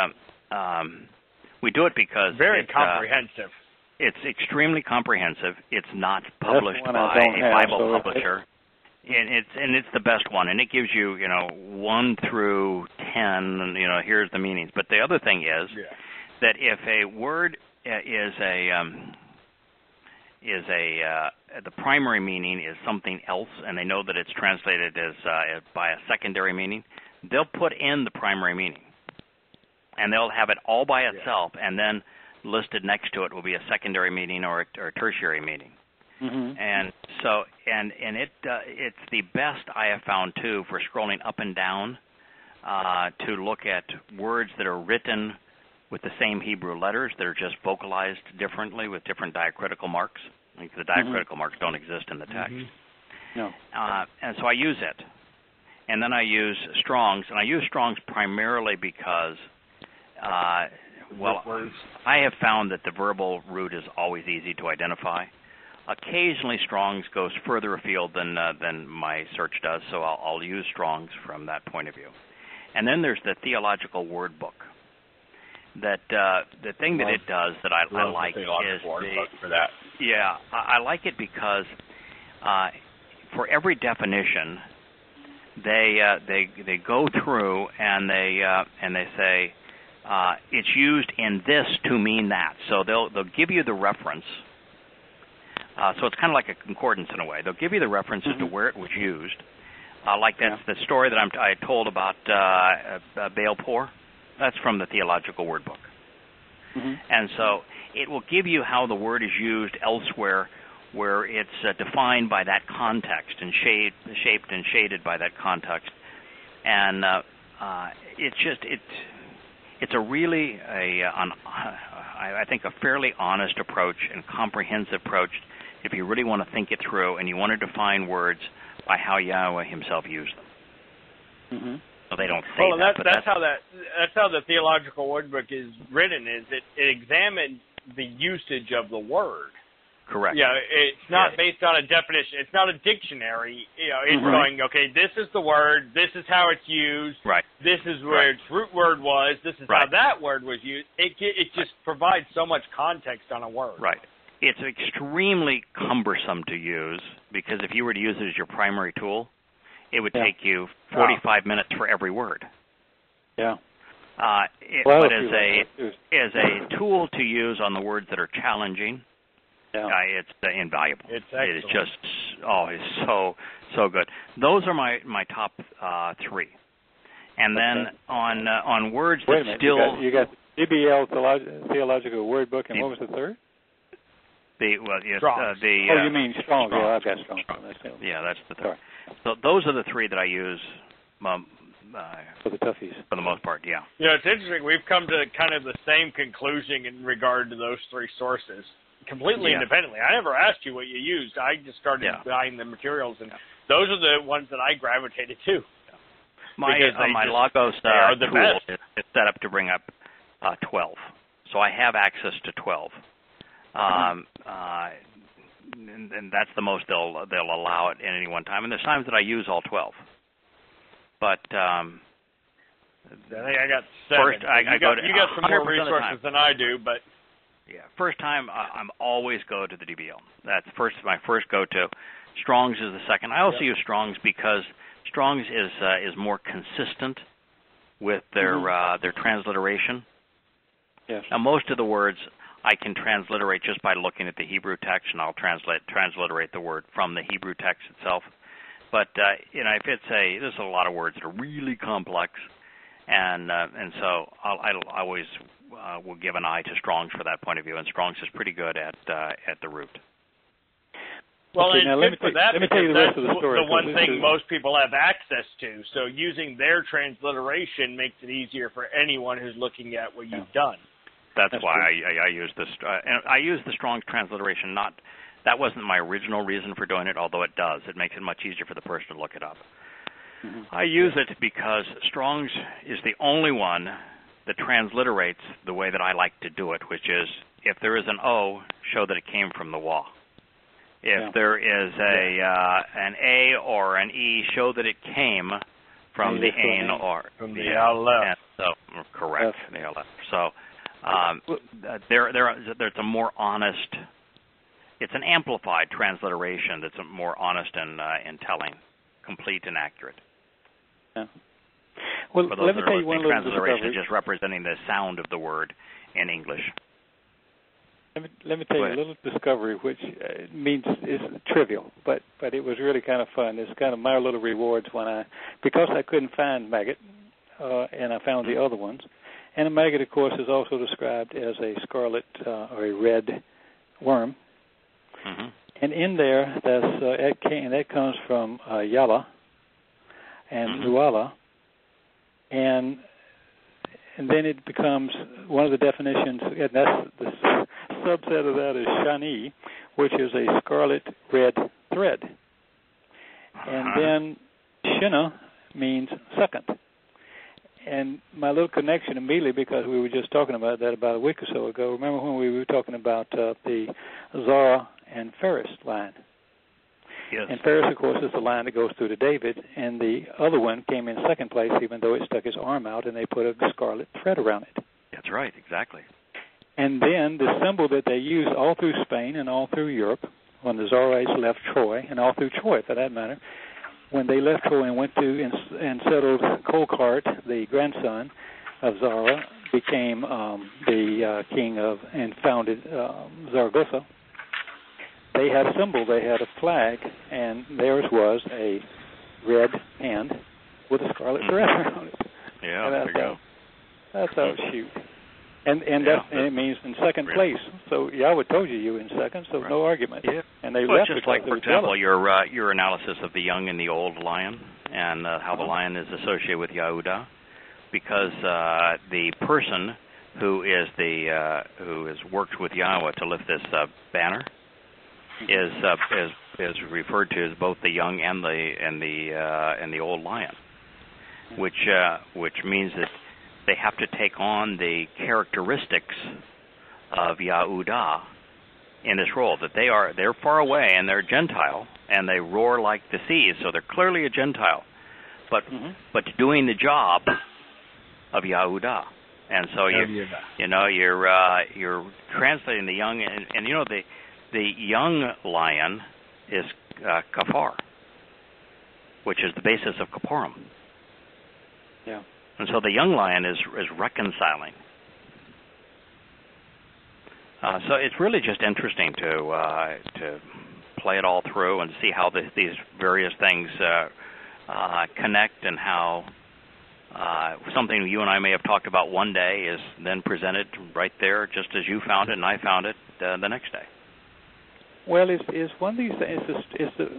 we do it because very comprehensive. It's extremely comprehensive. It's not published by a Bible publisher, and it's the best one. And it gives you 1 through 10. Here's the meanings. But the other thing is that if a word is the primary meaning is something else, and they know that it's translated as by a secondary meaning, they'll put in the primary meaning, and they'll have it all by itself, and then listed next to it will be a secondary meaning or a tertiary meaning. And so it's the best I have found too for scrolling up and down to look at words that are written with the same Hebrew letters that are just vocalized differently with different diacritical marks. Like the diacritical marks don't exist in the text. No. And so I use it. And then I use Strong's, and I use Strong's primarily because I have found that the verbal root is always easy to identify. Occasionally, Strong's goes further afield than my search does, so I'll use Strong's from that point of view. And then there's the Theological Word Book. That the thing that it does that I like is I like it because for every definition they go through and they say. It's used in this to mean that. So they'll give you the reference. So it's kind of like a concordance in a way. They'll give you the reference as to where it was used. Like that's the story that I told about Baal-Por. That's from the Theological Word Book. And so it will give you how the word is used elsewhere where it's defined by that context and shaped and shaded by that context. And it's a really, I think, a fairly honest approach and comprehensive approach if you really want to think it through and you want to define words by how Yahweh himself used them. So they don't say that's how the Theological Word Book is written. Is it examined the usage of the word? Correct. Yeah, it's not based on a definition. It's not a dictionary. It's going, okay, this is the word. This is how it's used. Right. This is where its root word was. This is how that word was used. It just provides so much context on a word. Right. It's extremely cumbersome to use because if you were to use it as your primary tool, it would take you 45 minutes for every word. Yeah. But as a tool to use on the words that are challenging, it's invaluable. It's excellent. It is just it's so good. Those are my top 3. And then on words that still you got DBL Theological Word Book, and what was the third? Strong's. You mean Strong's? Yeah, I've got Strong's. That's the third. So those are the 3 that I use for the toughies. For the most part, yeah. It's interesting. We've come to kind of the same conclusion in regard to those 3 sources, completely independently. I never asked you what you used. I just started buying the materials, and those are the ones that I gravitated to. My Logos tool is set up to bring up 12, so I have access to 12. And that's the most they'll allow at any one time. And there's times that I use all 12. But I think I got 7. First, you got some more resources than I do, but first time I'm always go to the DBL. That's my first go-to. Strong's is the second. I also use Strong's because Strong's is more consistent with their transliteration. Yes. Now most of the words I can transliterate just by looking at the Hebrew text, and I'll transliterate the word from the Hebrew text itself. But if there's a lot of words that are really complex, and so I always will give an eye to Strong's for that point of view, and Strong's is pretty good at the root. Well, okay, and let me tell you the rest of the story. The one thing most people have access to. So using their transliteration makes it easier for anyone who's looking at what you've done. That's why I use this. And I use the Strong's transliteration. That wasn't my original reason for doing it, although it does. It makes it much easier for the person to look it up. Mm-hmm. I use it because Strong's is the only one that transliterates the way that I like to do it, which is if there is an O, show that it came from the Wah. If there is an A or an E, show that it came from the Ain or from the Aleph. So correct, the Aleph. So there's a more honest. It's an amplified transliteration that's more honest and telling, complete and accurate. Yeah. Well, let me tell you one little discovery. Just representing the sound of the word in English. Let me tell you a little discovery, which means is trivial, but it was really kind of fun. It's kind of my little rewards because I couldn't find maggot, and I found the other ones. And a maggot, of course, is also described as a scarlet or a red worm. Mm-hmm. And in there, that comes from Yala and Nuala, and then it becomes one of the definitions, and that's the subset of that is shani, which is a scarlet red thread. And then shina means second. And my little connection immediately, because we were just talking about that about a week or so ago, remember when we were talking about the Zara and Phares line? Yes. And Phares, of course, is the line that goes through to David, and the other one came in second place, even though it stuck his arm out, and they put a scarlet thread around it. That's right, exactly. And then the symbol that they used all through Spain and all through Europe, when the Zara'ites left Troy, and all through Troy for that matter, when they left Troy and went to and settled Colcart, the grandson of Zara, became the king of and founded Zaragoza. They had a symbol, they had a flag, and theirs was a red hand with a scarlet thread around it. Yeah, there you go. That's how it shoot. And it means in second place. So Yahweh told you were in second, so no argument. Yeah. And they well, left just like, for example, your analysis of the young and the old lion, and how the lion is associated with Yahudah, because the person who has worked with Yahweh to lift this banner is referred to as both the young and the old lion, which means that they have to take on the characteristics of Yahudah in this role, that they're far away and they're Gentile and they roar like the seas, so they're clearly a Gentile, but doing the job of Yahudah. And so you're translating the young, and the young lion is kafar, which is the basis of Kaporim. Yeah. And so the young lion is reconciling. So it's really just interesting to play it all through and see how these various things connect, and how something you and I may have talked about one day is then presented right there, just as you found it and I found it the next day. Well, it's one of these. It's the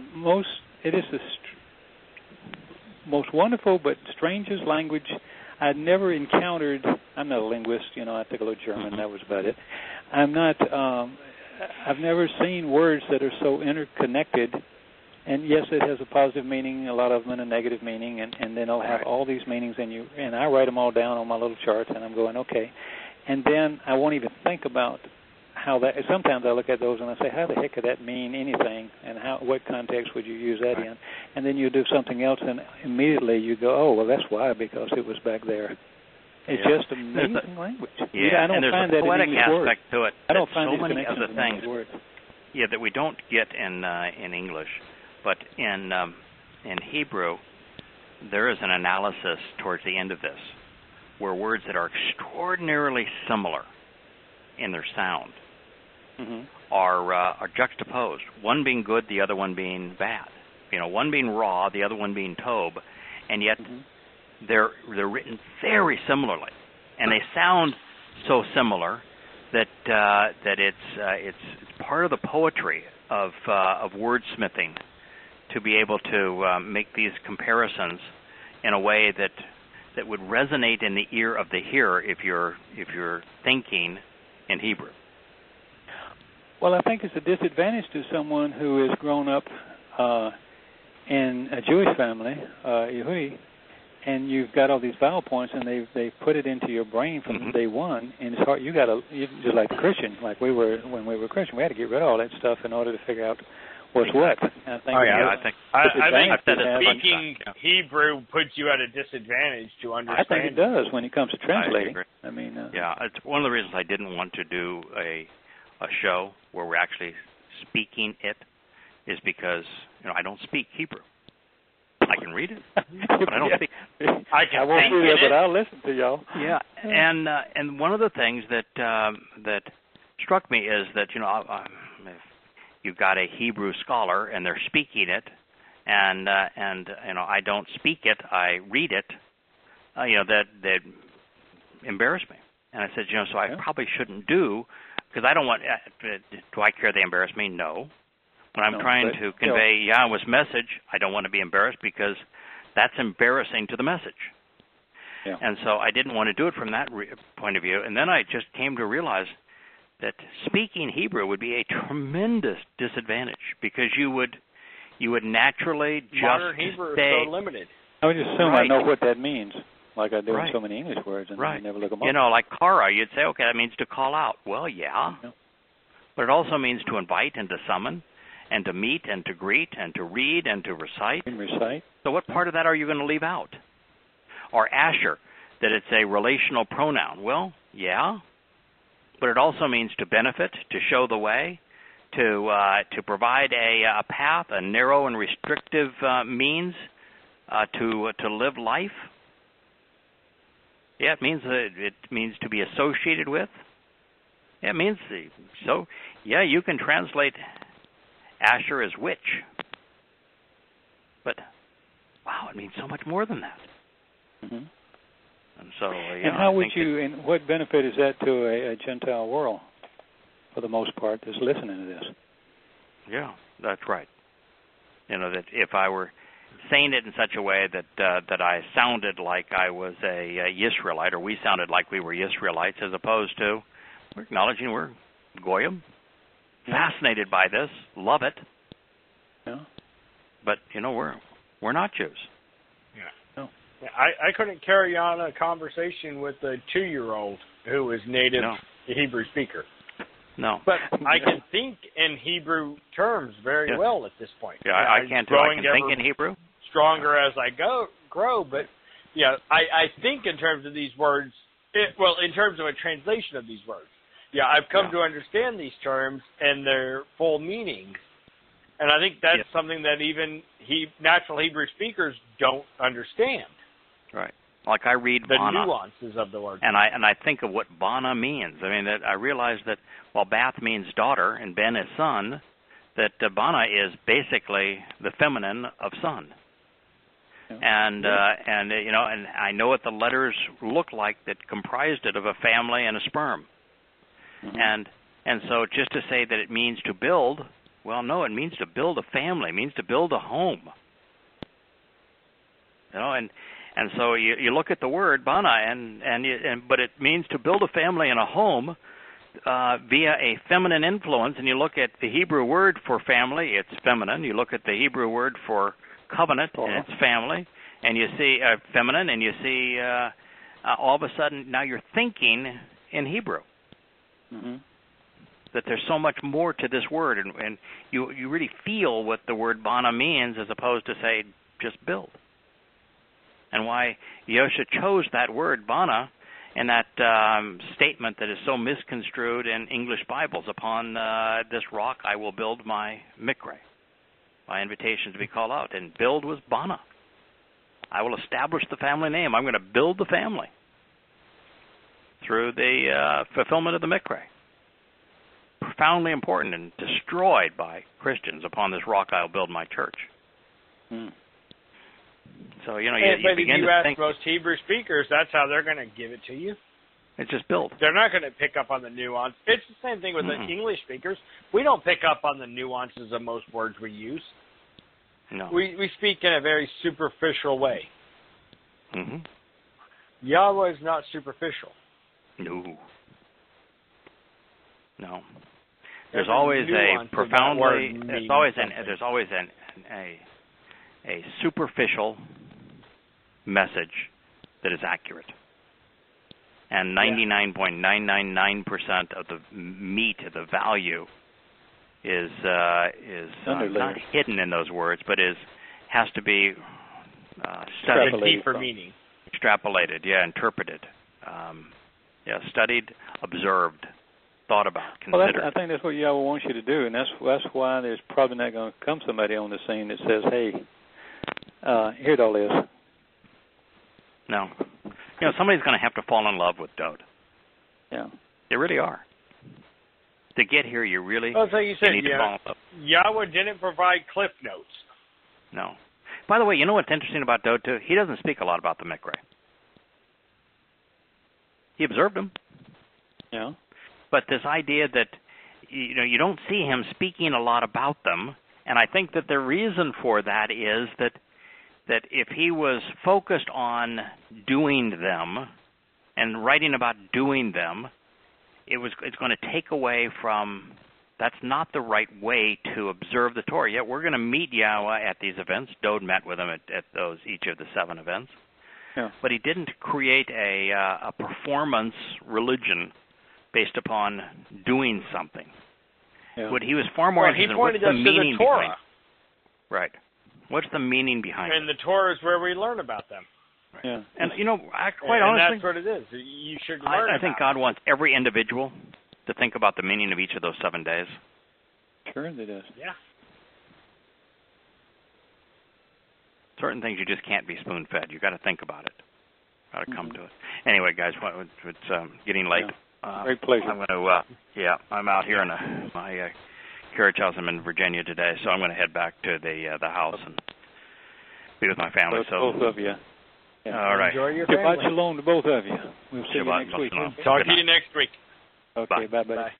most wonderful but strangest language I'd never encountered. I'm not a linguist, I took a little German. That was about it. I'm not. I've never seen words that are so interconnected. And yes, it has a positive meaning, a lot of them in a negative meaning, and then it'll have all these meanings, and I write them all down on my little charts, and I'm going, okay. And then I won't even think about how that. Sometimes I look at those and I say, how the heck could that mean anything, and what context would you use that in? And then you do something else, and immediately you go, oh, well, that's why, because it was back there. It's just amazing language. Yeah, I don't and there's find a poetic that in aspect to it. I don't find so many other things. Words. Yeah, that we don't get in English, but in Hebrew, there is an analysis towards the end of this, where words that are extraordinarily similar in their sound are juxtaposed. One being good, the other one being bad. One being ra, the other one being tob, and yet they're written very similarly, and they sound so similar that it's part of the poetry of wordsmithing to be able to make these comparisons in a way that would resonate in the ear of the hearer if you're thinking in Hebrew. Well, I think it's a disadvantage to someone who has grown up in a Jewish family, Yehudi, and you've got all these vowel points, and they put it into your brain from day one, and it's hard. You just like the Christian, like we were when we were Christian, we had to get rid of all that stuff in order to figure out what's what. And I think speaking Hebrew puts you at a disadvantage to understand. I think it does when it comes to translating. I mean, it's one of the reasons I didn't want to do a show where we're actually speaking it, is because I don't speak Hebrew. I can read it, but I don't speak. I won't read it, but I'll listen to y'all. Yeah, and one of the things that struck me is that if you've got a Hebrew scholar and they're speaking it, and I don't speak it, I read it. That embarrassed me, and I said, so I probably shouldn't do, because I don't want. Do I care they embarrass me? No. When I'm trying to convey Yahweh's message, I don't want to be embarrassed, because that's embarrassing to the message. Yeah. And so I didn't want to do it from that point of view. And then I just came to realize that speaking Hebrew would be a tremendous disadvantage, because you would naturally just Modern Hebrew stay. is so limited. I would assume I know what that means, like I do in so many English words, and I never look them up. Like kara, you'd say, okay, that means to call out. Well, but it also means to invite and to summon, and to meet, and to greet, and to read, and to recite. So what part of that are you going to leave out? Or asher, that it's a relational pronoun. Well, but it also means to benefit, to show the way, to provide a path, a narrow and restrictive means to live life. Yeah, it means to be associated with. Yeah, it means so. Yeah, you can translate Asher is witch. But, wow, it means so much more than that. And so, and how would and what benefit is that to a Gentile world, for the most part, that's listening to this? Yeah, that's right. That if I were saying it in such a way that I sounded like I was a Yisraelite, or we sounded like we were Israelites, as opposed to we're acknowledging we're Goyim, fascinated by this, love it. Yeah. But we're not Jews. Yeah. No. I couldn't carry on a conversation with a 2-year-old who is native Hebrew speaker. No. But I can think in Hebrew terms very well at this point. Yeah, I can too. I can think in Hebrew. Stronger as I grow, but I think in terms of these words. In terms of a translation of these words. Yeah, I've come to understand these terms and their full meanings. And I think that's something that even natural Hebrew speakers don't understand. Right. Like I read the Bana, nuances of the word, and I think of what Bana means. I mean, that I realize that while Bath means daughter and Ben is son, that Bana is basically the feminine of son. And you know, and I know what the letters look like that comprised it of a family and a sperm. And so just to say that it means to build, well, no, it means to build a family. It means to build a home. You know, and so you look at the word Bana, but it means to build a family and a home via a feminine influence. And you look at the Hebrew word for family, it's feminine. You look at the Hebrew word for covenant, and it's family, and you see feminine, and you see all of a sudden now you're thinking in Hebrew. That there's so much more to this word, and you really feel what the word Bana means as opposed to say just build. And why Yosha chose that word Bana in that statement that is so misconstrued in English Bibles, upon this rock I will build my mikre. My invitation to be called out, and build was Bana. I will establish the family name. I'm going to build the family through the fulfillment of the mikre. Profoundly important and destroyed by Christians. Upon this rock I will build my church. So, you know, you begin to think. But if you ask most Hebrew speakers, that's how they're going to give it to you. It's just built. They're not going to pick up on the nuance. It's the same thing with the English speakers. We don't pick up on the nuances of most words we use. No. We speak in a very superficial way. Yahweh is not superficial. No. There's always a profoundly. There's always a superficial message that is accurate. And 99.999% of the meat, of the value, is not hidden in those words, but has to be studied. Deeper meaning. Extrapolated, interpreted, studied, observed, thought about, considered. Well, I think that's what Yahweh wants you to do, and that's why there's probably not going to come somebody on the scene that says, "Hey, here it all is." No. You know, somebody's going to have to fall in love with Dode. Yeah. They really are. To get here, you really like you said, need to fall in love. Yahweh didn't provide cliff notes. No. By the way, you know what's interesting about Dode, too? He doesn't speak a lot about the mikre. He observed them. Yeah. But this idea that, you know, you don't see him speaking a lot about them, and I think that the reason for that is that if he was focused on doing them and writing about doing them, it's going to take away from. That's not the right way to observe the Torah. Yet we're going to meet Yahweh at these events. Dode met with him at each of the 7 events. Yeah. But he didn't create a performance religion based upon doing something. Yeah. What he was far more interested in what's the meaning behind. Right. What's the meaning behind it? And the Torah is where we learn about them. Right. Yeah. And, you know, quite honestly, that's what it is. You should learn I think God wants every individual to think about the meaning of each of those 7 days. Sure, it does. Yeah. Certain things you just can't be spoon-fed. You got to think about it. Got to come to it. Anyway, guys, it's getting late. Yeah. Great pleasure. I'm going to. I'm out here in my carriage house. I'm in Virginia today, so I'm going to head back to the house and be with my family. Both of you. Yeah. All right. Enjoy your family. Shabbat shalom to both of you. We'll see you Shabbat next week. Talk to you next week. Okay, bye-bye.